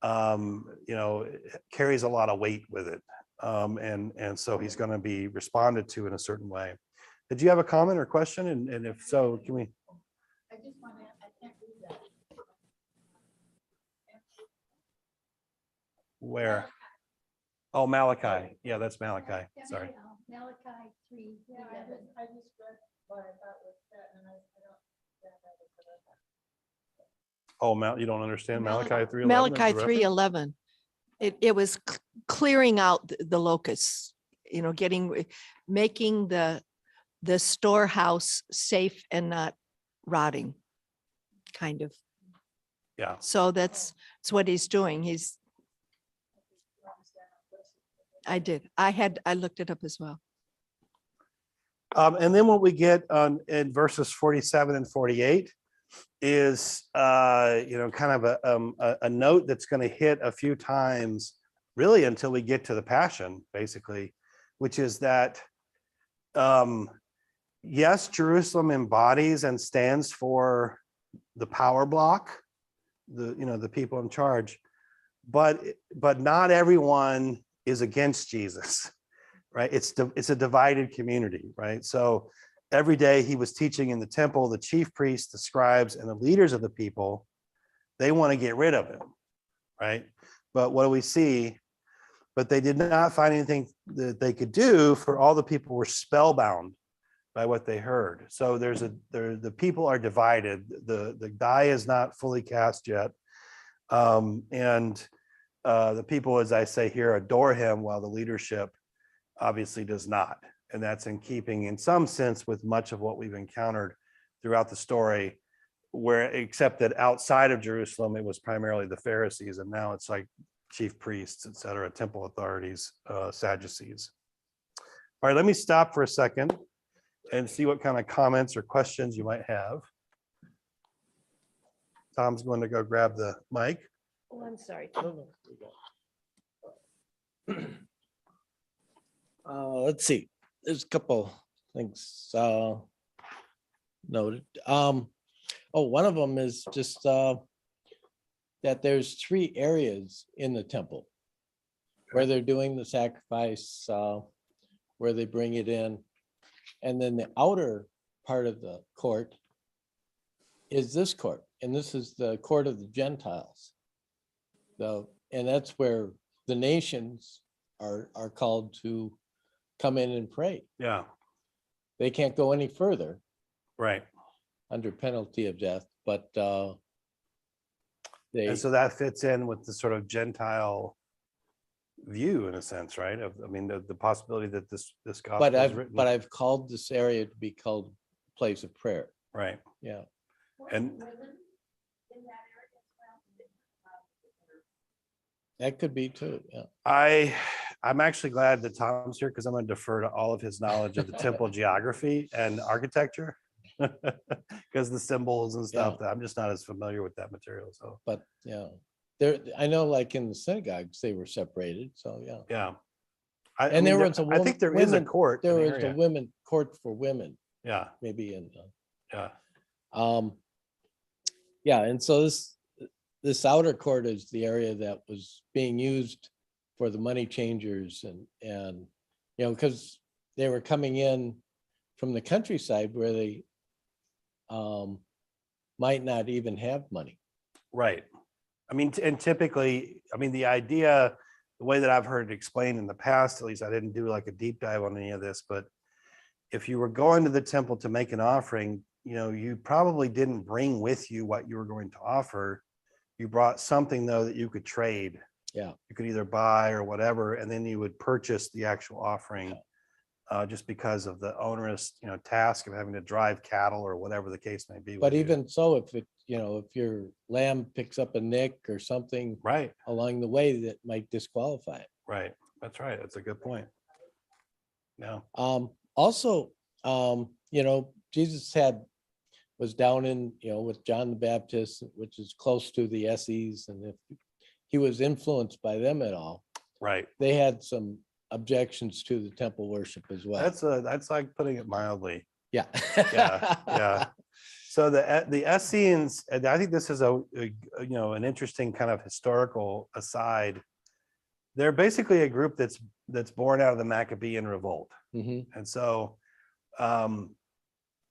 carries a lot of weight with it. And so he's going to be responded to in a certain way. Did you have a comment or question? And if so, can we? I just want to, I can't read that. Where? Oh, Malachi. Yeah, that's Malachi. Sorry. Malachi 3. Yeah, I just read what I thought was that, and I don't. Oh, you don't understand Malachi 3:11? Malachi 3:11. It was clearing out the locusts, making the storehouse safe and not rotting, kind of. Yeah. So that's what he's doing. I did. I looked it up as well. And then what we get in verses 47 and 48 is kind of a note that's going to hit a few times, really until we get to the Passion, basically, which is that yes, Jerusalem embodies and stands for the power block, the people in charge, but not everyone is against Jesus, right? It's a divided community, right? So every day he was teaching in the temple, the chief priests, the scribes, and the leaders of the people, they want to get rid of him, right? But what do we see? But they did not find anything that they could do, for all the people were spellbound by what they heard. So the people are divided. The die is not fully cast yet. And the people, as I say here, adore him, while the leadership obviously does not. And that's in keeping, in some sense, with much of what we've encountered throughout the story, except that outside of Jerusalem, it was primarily the Pharisees, and now it's like chief priests, et cetera, temple authorities, Sadducees. All right, let me stop for a second and see what kind of comments or questions you might have. Tom's going to go grab the mic. Oh, I'm sorry. Let's see, there's a couple things noted. One of them is just that there's 3 areas in the temple where they're doing the sacrifice, where they bring it in. And then the outer part of the court is this court, and this is the court of the Gentiles. And that's where the nations are called to come in and pray. Yeah, They can't go any further right. under penalty of death, but And so that fits in with the sort of Gentile view, in a sense, right? The possibility that this gospel but is written. I've called this area to be called place of prayer. Right. Yeah. And That could be too, yeah. I'm actually glad that Tom's here, because I'm going to defer to all of his knowledge of the temple geography and architecture, because the symbols and stuff, that I'm just not as familiar with that material. So, But yeah, there, I know like in the synagogues, they were separated, so yeah. yeah. And there was a I think there is a women- court. in There the was the area. women court for women, Yeah, maybe in, yeah. Yeah, and so this outer court is the area that was being used for the money changers and, you know, because they were coming in from the countryside where they might not even have money. Right. I mean, and typically, I mean, the idea, the way that I've heard it explained in the past, at least I didn't do like a deep dive on any of this, but if you were going to the temple to make an offering, you know, you probably didn't bring with you what you were going to offer. You brought something though that you could trade. Yeah. You could either buy or whatever, and then you would purchase the actual offering. Just because of the onerous, you know, task of having to drive cattle or whatever the case may be. But with you. even so, if it, you know, if your lamb picks up a nick or something Right, along the way, that might disqualify it. right. That's right. That's a good point. Yeah, Also, you know, Jesus was down in, you know, with John the Baptist, which is close to the SEs, and if he was influenced by them at all, right. they had some objections to the temple worship as well. That's like putting it mildly. Yeah. Yeah. So the Essenes, and I think this is a you know, an interesting kind of historical aside. They're basically a group that's born out of the Maccabean revolt. Mhm. And so the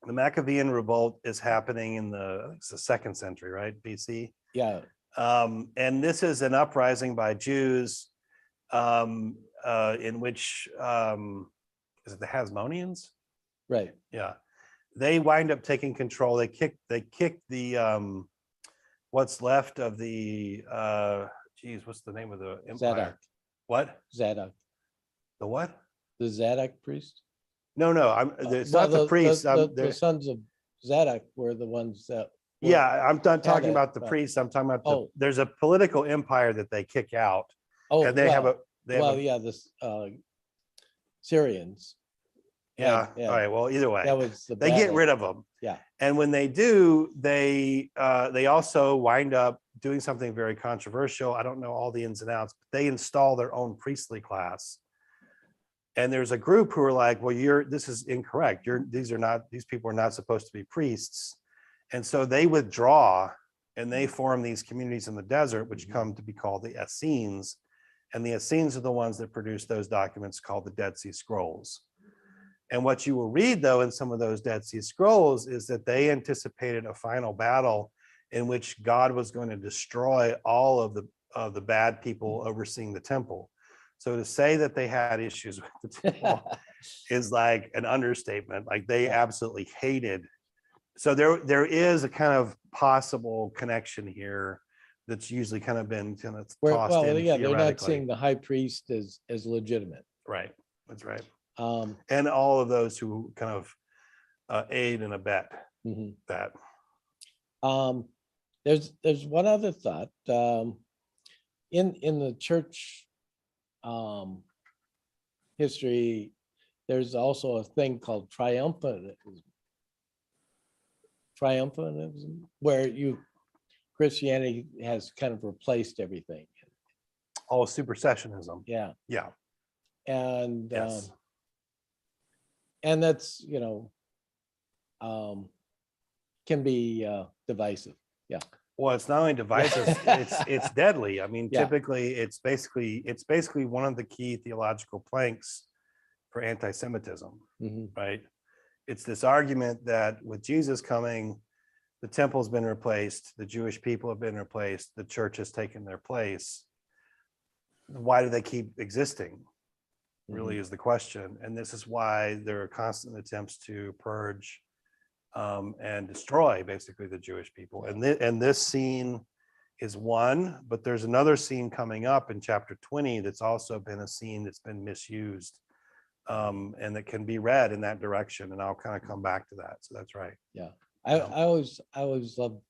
Maccabean revolt is happening in I think it's the 2nd century, right? BC. Yeah. And this is an uprising by Jews in which is it the Hasmoneans? Right. Yeah. They wind up taking control. They kick the what's left of the what's the name of the empire? Zadok. What? Zadok. The what? The Zadok priest. No, it's Well, not the priests. The sons of Zadok were the ones that. were- Yeah, I'm not talking it, about the but- priests. I'm talking about Oh. there's a political empire that they kick out, Oh, and they have yeah, this Syrians. yeah. yeah. All right. Well, either way, That was the. they get battle. rid of them. Yeah. And when they do, they also wind up doing something very controversial. I don't know all the ins and outs, but they install their own priestly class. And there's a group who are like, well, this is incorrect. These people are not supposed to be priests. And so they withdraw and they form these communities in the desert, which come to be called the Essenes. And the Essenes are the ones that produce those documents called the Dead Sea Scrolls. And what you will read, though, in some of those Dead Sea Scrolls is that they anticipated a final battle in which God was going to destroy all of the bad people overseeing the temple. So to say that they had issues with the temple is like an understatement. Like they absolutely hated. So there is a kind of possible connection here that's usually kind of been tossed Well, in yeah, they're not theoretically. seeing the high priest as legitimate. Right. That's right. Um, And all of those who kind of aid and abet mhm. that. There's one other thought. In the church history, there's also a thing called triumphalism, where Christianity has kind of replaced everything. Oh, supersessionism. Yeah. Yeah. And Yes. and that's, you know, can be divisive. Yeah. Well, it's not only divisive, it's deadly. I mean, Yeah. typically it's basically one of the key theological planks for anti-Semitism, Mhm. right? It's this argument that with Jesus coming, the temple's been replaced, the Jewish people have been replaced, the church has taken their place. Why do they keep existing? Really is the question. And this is why there are constant attempts to purge and destroy basically the Jewish people. And this scene is one, but there's another scene coming up in chapter 20 that's also been a scene that's been misused and that can be read in that direction. And I'll kind of come back to that. So that's right. Yeah. I always love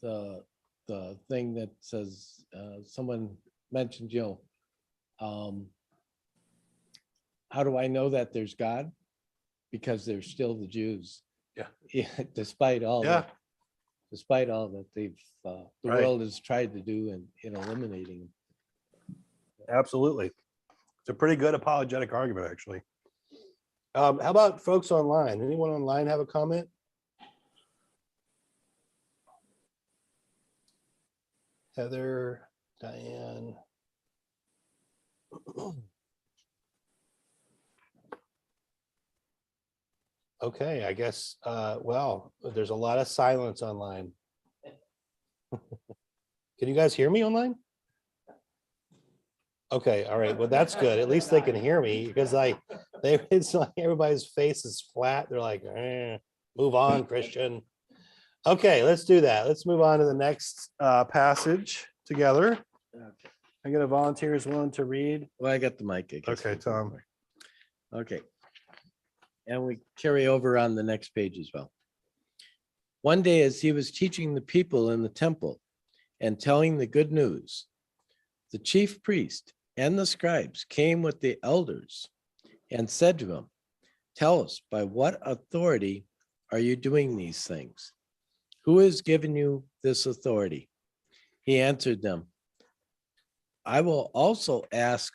the thing that says someone mentioned, you know, how do I know that there's God? Because there's still the Jews. Yeah. Despite all Yeah. that they've the Right. world has tried to do in eliminating them. Absolutely. It's a pretty good apologetic argument, actually. How about folks online? Anyone online have a comment? Heather, Diane. Okay, I guess, well, there's a lot of silence online. Can you guys hear me online? Okay, all right, well, that's good. At least they can hear me because it's like everybody's face is flat. They're like, move on, Christian. Okay, let's do that. Let's move on to the next passage together. I get a volunteer who's willing to read. Well, I got the mic. I guess. Okay, Tom. Okay. And we carry over on the next page as well. One day, as he was teaching the people in the temple and telling the good news, the chief priest and the scribes came with the elders and said to him, "Tell us, by what authority are you doing these things? Who has given you this authority?" He answered them, "I will also ask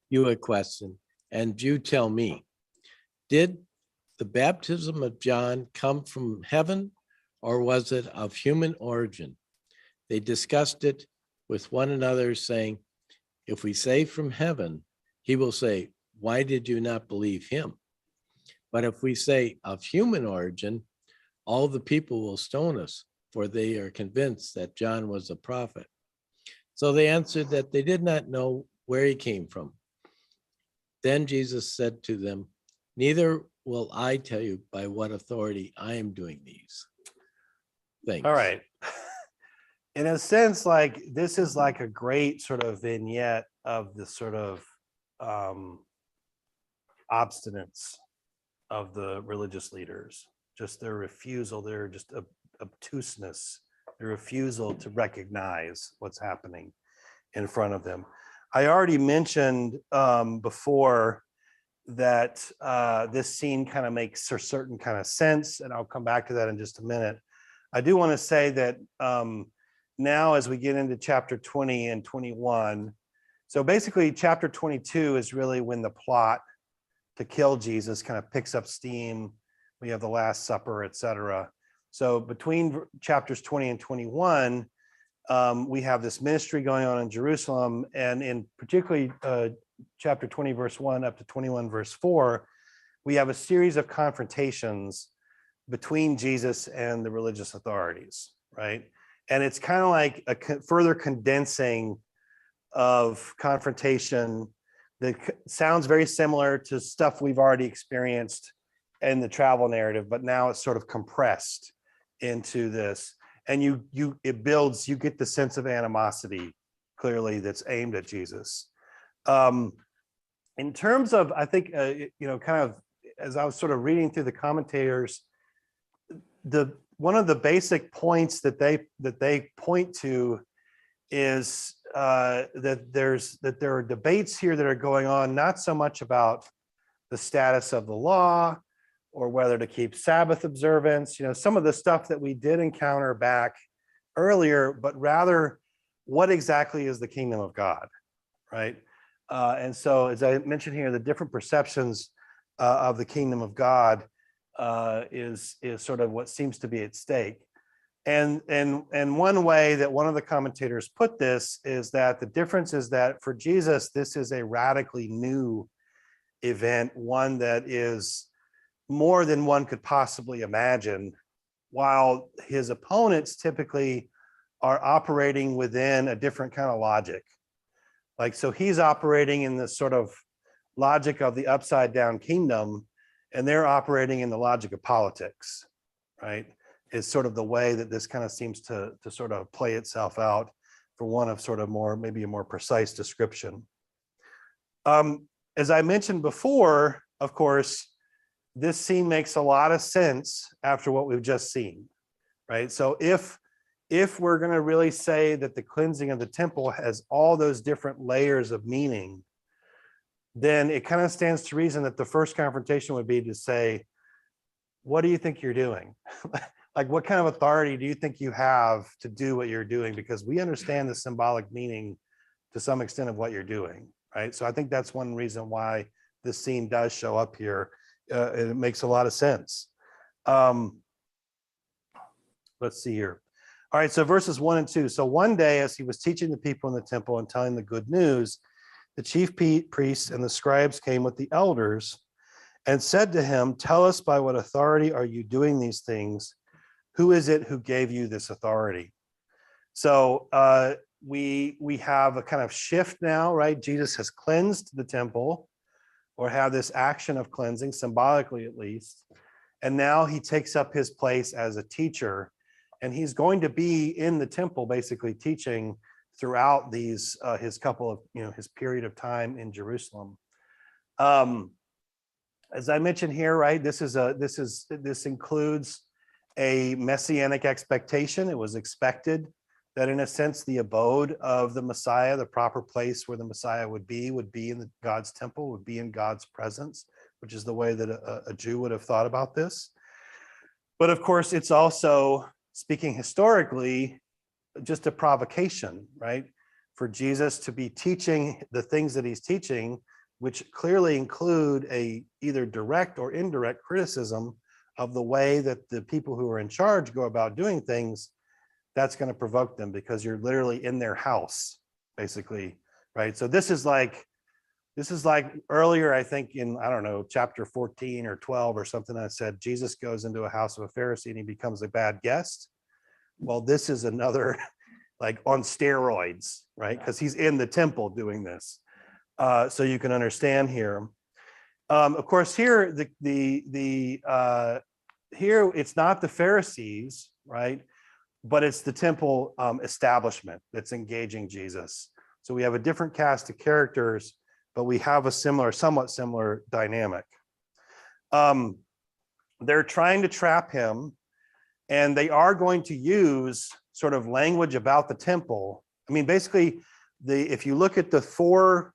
you a question, and you tell me, did the baptism of John come from heaven, or was it of human origin?" They discussed it with one another, saying, "If we say from heaven, he will say, 'Why did you not believe him?' But if we say of human origin, all the people will stone us, for they are convinced that John was a prophet." So they answered that they did not know where he came from. Then Jesus said to them, "Neither will I tell you by what authority I am doing these things." All right. In a sense, like this is like a great sort of vignette of the sort of obstinance of the religious leaders, just their refusal, their just obtuseness, their refusal to recognize what's happening in front of them. I already mentioned before that this scene kind of makes a certain kind of sense, and I'll come back to that in just a minute. I do want to say that now as we get into chapter 20 and 21, so basically chapter 22 is really when the plot to kill Jesus kind of picks up steam. We have the Last Supper, etc. So between chapters 20 and 21, we have this ministry going on in Jerusalem, and in particularly chapter 20 verse 1 up to 21 verse 4, we have a series of confrontations between Jesus and the religious authorities, right? And it's kind of like a further condensing of confrontation that sounds very similar to stuff we've already experienced in the travel narrative, but now it's sort of compressed into this. And you get the sense of animosity clearly that's aimed at Jesus. In terms of, I think, kind of as I was sort of reading through the commentators, one of the basic points that they point to is that there are debates here that are going on, not so much about the status of the law or whether to keep Sabbath observance, some of the stuff that we did encounter back earlier, but rather what exactly is the kingdom of God, right? And so, as I mentioned here, the different perceptions of the kingdom of God is sort of what seems to be at stake. And one way that one of the commentators put this is that the difference is that for Jesus, this is a radically new event, one that is more than one could possibly imagine, while his opponents typically are operating within a different kind of logic. Like, so he's operating in this sort of logic of the upside down kingdom, and they're operating in the logic of politics, right? Is sort of the way that this kind of seems to sort of play itself out, for one of sort of more, maybe a more precise description. As I mentioned before, of course, this scene makes a lot of sense after what we've just seen, right? So if we're going to really say that the cleansing of the temple has all those different layers of meaning, then it kind of stands to reason that the first confrontation would be to say, what do you think you're doing? Like, what kind of authority do you think you have to do what you're doing? Because we understand the symbolic meaning to some extent of what you're doing, right? So I think that's one reason why this scene does show up here. And it makes a lot of sense. Let's let's see here. All right, so verses 1 and 2. So one day, as he was teaching the people in the temple and telling the good news, the chief priests and the scribes came with the elders and said to him, "Tell us, by what authority are you doing these things? Who is it who gave you this authority?" So we have a kind of shift now, right? Jesus has cleansed the temple, or have this action of cleansing, symbolically at least. And now he takes up his place as a teacher, and he's going to be in the temple, basically teaching throughout these his couple of, his period of time in Jerusalem. As I mentioned here, right, this includes a messianic expectation. It was expected that, in a sense, the abode of the Messiah, the proper place where the Messiah would be in God's temple, would be in God's presence, which is the way that a Jew would have thought about this. But of course, it's also, speaking historically, just a provocation, right? For Jesus to be teaching the things that he's teaching, which clearly include a either direct or indirect criticism of the way that the people who are in charge go about doing things. That's going to provoke them, because you're literally in their house, basically, right? So this is like earlier, I think in, I don't know, chapter 14 or 12 or something, I said Jesus goes into a house of a Pharisee and he becomes a bad guest. Well, this is another, like, on steroids, right? Because he's in the temple doing this. So you can understand here. Of course, here here it's not the Pharisees, right? But it's the temple establishment that's engaging Jesus. So we have a different cast of characters, but we have a somewhat similar dynamic. They're trying to trap him, and they are going to use sort of language about the temple. I mean, basically, if you look at the 4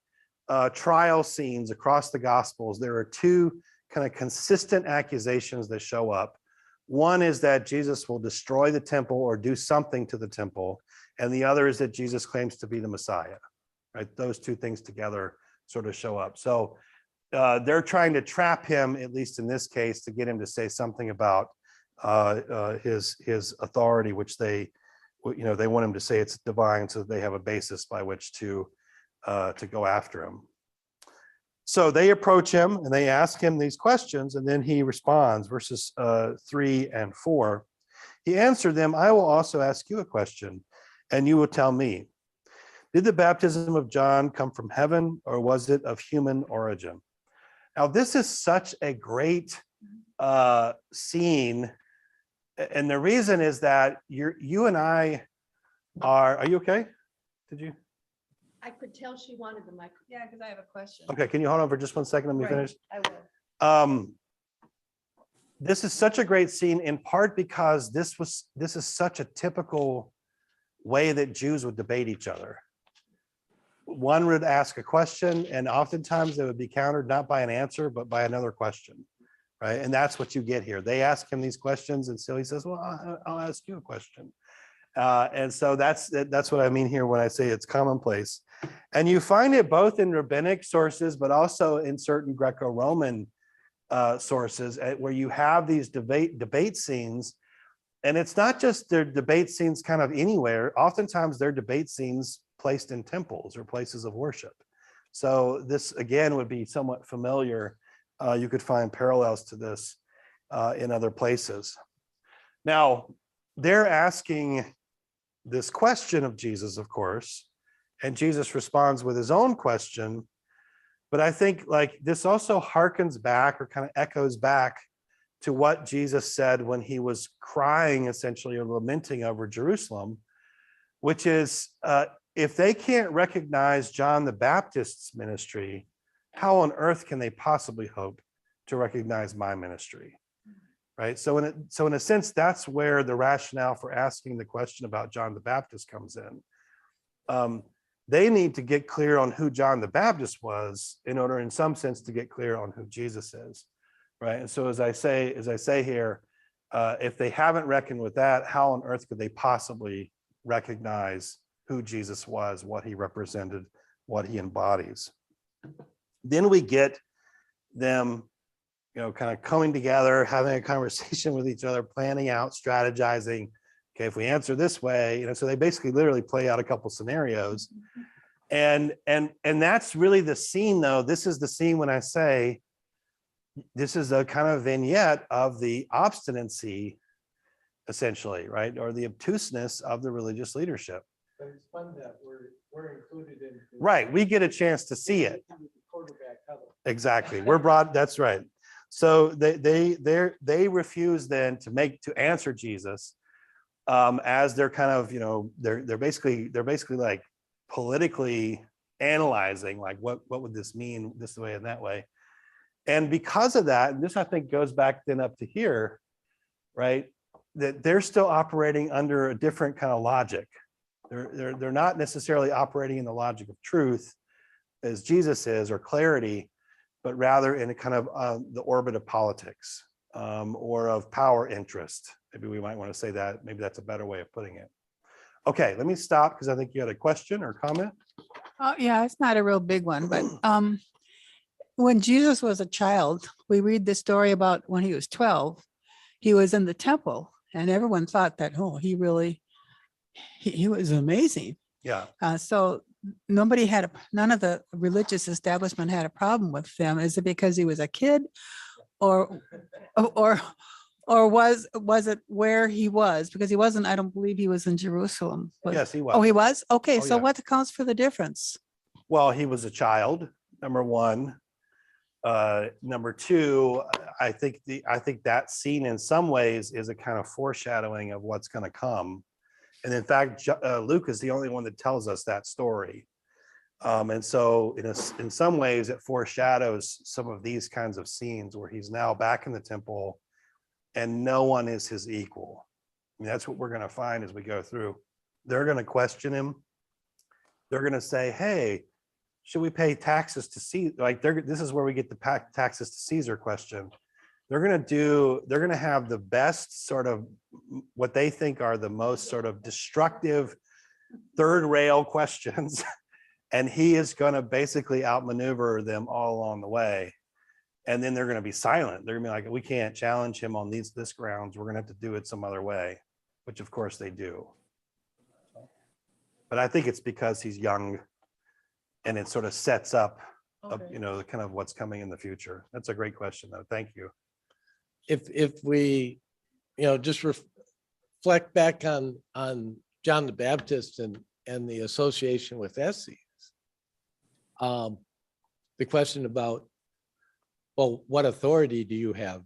trial scenes across the Gospels, there are 2 kind of consistent accusations that show up. One is that Jesus will destroy the temple or do something to the temple, and the other is that Jesus claims to be the Messiah, right? Those 2 things together sort of show up. So they're trying to trap him, at least in this case, to get him to say something about his authority, which they want him to say it's divine, so they have a basis by which to go after him. So they approach him and they ask him these questions, and then he responds, verses 3 and 4. He answered them, "I will also ask you a question, and you will tell me. Did the baptism of John come from heaven, or was it of human origin?" Now, this is such a great scene. And the reason is that you and I are you okay? Did you? I could tell she wanted the microphone. Yeah, because I have a question. Okay, can you hold on for just 1 second? Let me finish. I will. This is such a great scene, in part because this is such a typical way that Jews would debate each other. One would ask a question, and oftentimes it would be countered not by an answer, but by another question, right? And that's what you get here. They ask him these questions, and so he says, "Well, I'll ask you a question." And so that's what I mean here when I say it's commonplace. And you find it both in rabbinic sources, but also in certain Greco-Roman sources, where you have these debate scenes. And it's not just their debate scenes kind of anywhere. Oftentimes they're debate scenes placed in temples or places of worship. So this, again, would be somewhat familiar. You could find parallels to this in other places. Now, they're asking this question of Jesus, of course, and Jesus responds with his own question. But I think, like, this also harkens back, or kind of echoes back, to what Jesus said when he was crying, essentially, or lamenting over Jerusalem, which is, if they can't recognize John the Baptist's ministry, how on earth can they possibly hope to recognize my ministry? Right. So in a sense, that's where the rationale for asking the question about John the Baptist comes in. They need to get clear on who John the Baptist was in order, in some sense, to get clear on who Jesus is. Right. And so as I say here, if they haven't reckoned with that, how on earth could they possibly recognize who Jesus was, what he represented, what he embodies? Then we get them, kind of coming together, having a conversation with each other, planning out, strategizing Okay, if we answer this way, so they basically literally play out a couple scenarios. And that's really the scene, though. This is the scene when I say this is a kind of vignette of the obstinacy, essentially, right? Or the obtuseness of the religious leadership. But it's fun that we're included in. Right, we get a chance to see it. Quarterback huddle. Exactly. We're broad. That's right. So they refuse then to answer Jesus as they're kind of, they're basically like politically analyzing like what would this mean this way and that way. And because of that, and this I think goes back then up to here, right? That they're still operating under a different kind of logic. They're not necessarily operating in the logic of truth as Jesus is, or clarity, but rather in a kind of the orbit of politics or of power interest. Maybe we might want to say that. Maybe that's a better way of putting it. Okay, let me stop because I think you had a question or comment. Oh, yeah, it's not a real big one, but when Jesus was a child, we read the story about when he was 12, he was in the temple and everyone thought that, oh, he was amazing. Yeah. So none of the religious establishment had a problem with him. Is it because he was a kid or was it where he was? Because he wasn't, I don't believe he was in Jerusalem. Yes, he was. Oh, he was? Okay, Oh, so yeah. what accounts for the difference? Well, he was a child, number one. Number two, I think that scene in some ways is a kind of foreshadowing of what's going to come. And in fact, Luke is the only one that tells us that story. And so in some ways it foreshadows some of these kinds of scenes where he's now back in the temple and no one is his equal. I mean, that's what we're going to find as we go through. They're going to question him. They're going to say, hey, should we pay taxes to Caesar? Like this is where we get the taxes to Caesar question. They're going to have the best sort of what they think are the most sort of destructive third rail questions. And he is going to basically outmaneuver them all along the way. And then they're going to be silent. They're going to be like, we can't challenge him on this grounds. We're going to have to do it some other way, which of course they do. But I think it's because he's young and it sort of sets up, the kind of what's coming in the future. That's a great question though. Thank you. If we, just reflect back on John the Baptist and the association with Essenes, the question about, well, what authority do you have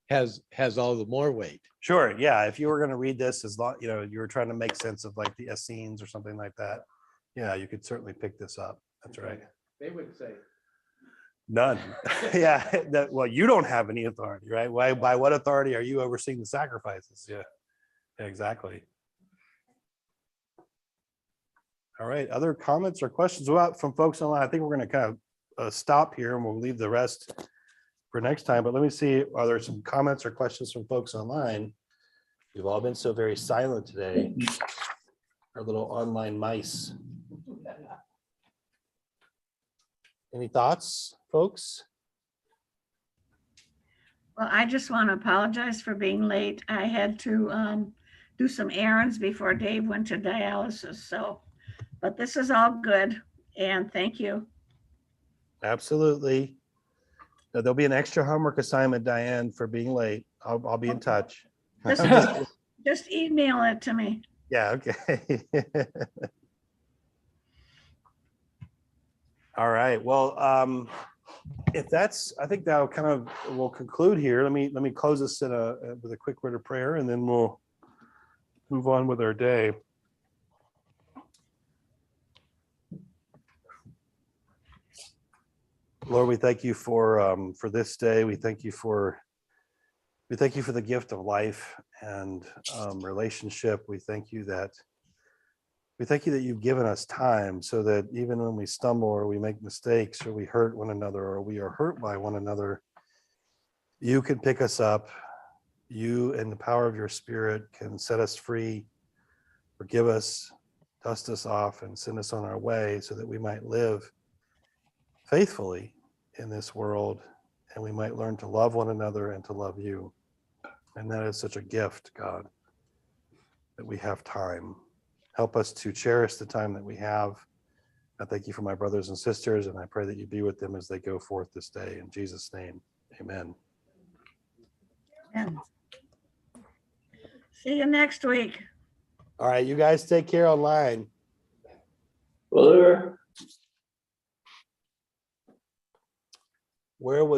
has all the more weight. Sure. Yeah. If you were going to read this as long, you were trying to make sense of like the Essenes or something like that. Yeah, you could certainly pick this up. That's right. They would say, None. Yeah. Well, you don't have any authority, right? Why? By what authority are you overseeing the sacrifices? Yeah. Exactly. All right. Other comments or questions from folks online? I think we're going to kind of stop here and we'll leave the rest for next time. But let me see. Are there some comments or questions from folks online? We've all been so very silent today. Our little online mice. Any thoughts, folks? Well, I just want to apologize for being late. I had to do some errands before Dave went to dialysis. So, but this is all good. And thank you. Absolutely. Now, there'll be an extra homework assignment, Diane, for being late. I'll be in touch. Just email it to me. Yeah, okay. All right. Well, if that's, I think that'll kind of, we'll conclude here. Let me close this with a quick word of prayer, and then we'll move on with our day. Lord, we thank you for this day. We thank you for the gift of life and relationship. We thank you that you've given us time so that even when we stumble or we make mistakes or we hurt one another or we are hurt by one another, you can pick us up. You and the power of your Spirit can set us free, forgive us, dust us off, and send us on our way so that we might live faithfully in this world and we might learn to love one another and to love you. And that is such a gift, God. that we have time. Help us to cherish the time that we have. I thank you for my brothers and sisters, and I pray that you be with them as they go forth this day. In Jesus' name, amen. And see you next week. All right, you guys take care online. Well, Where was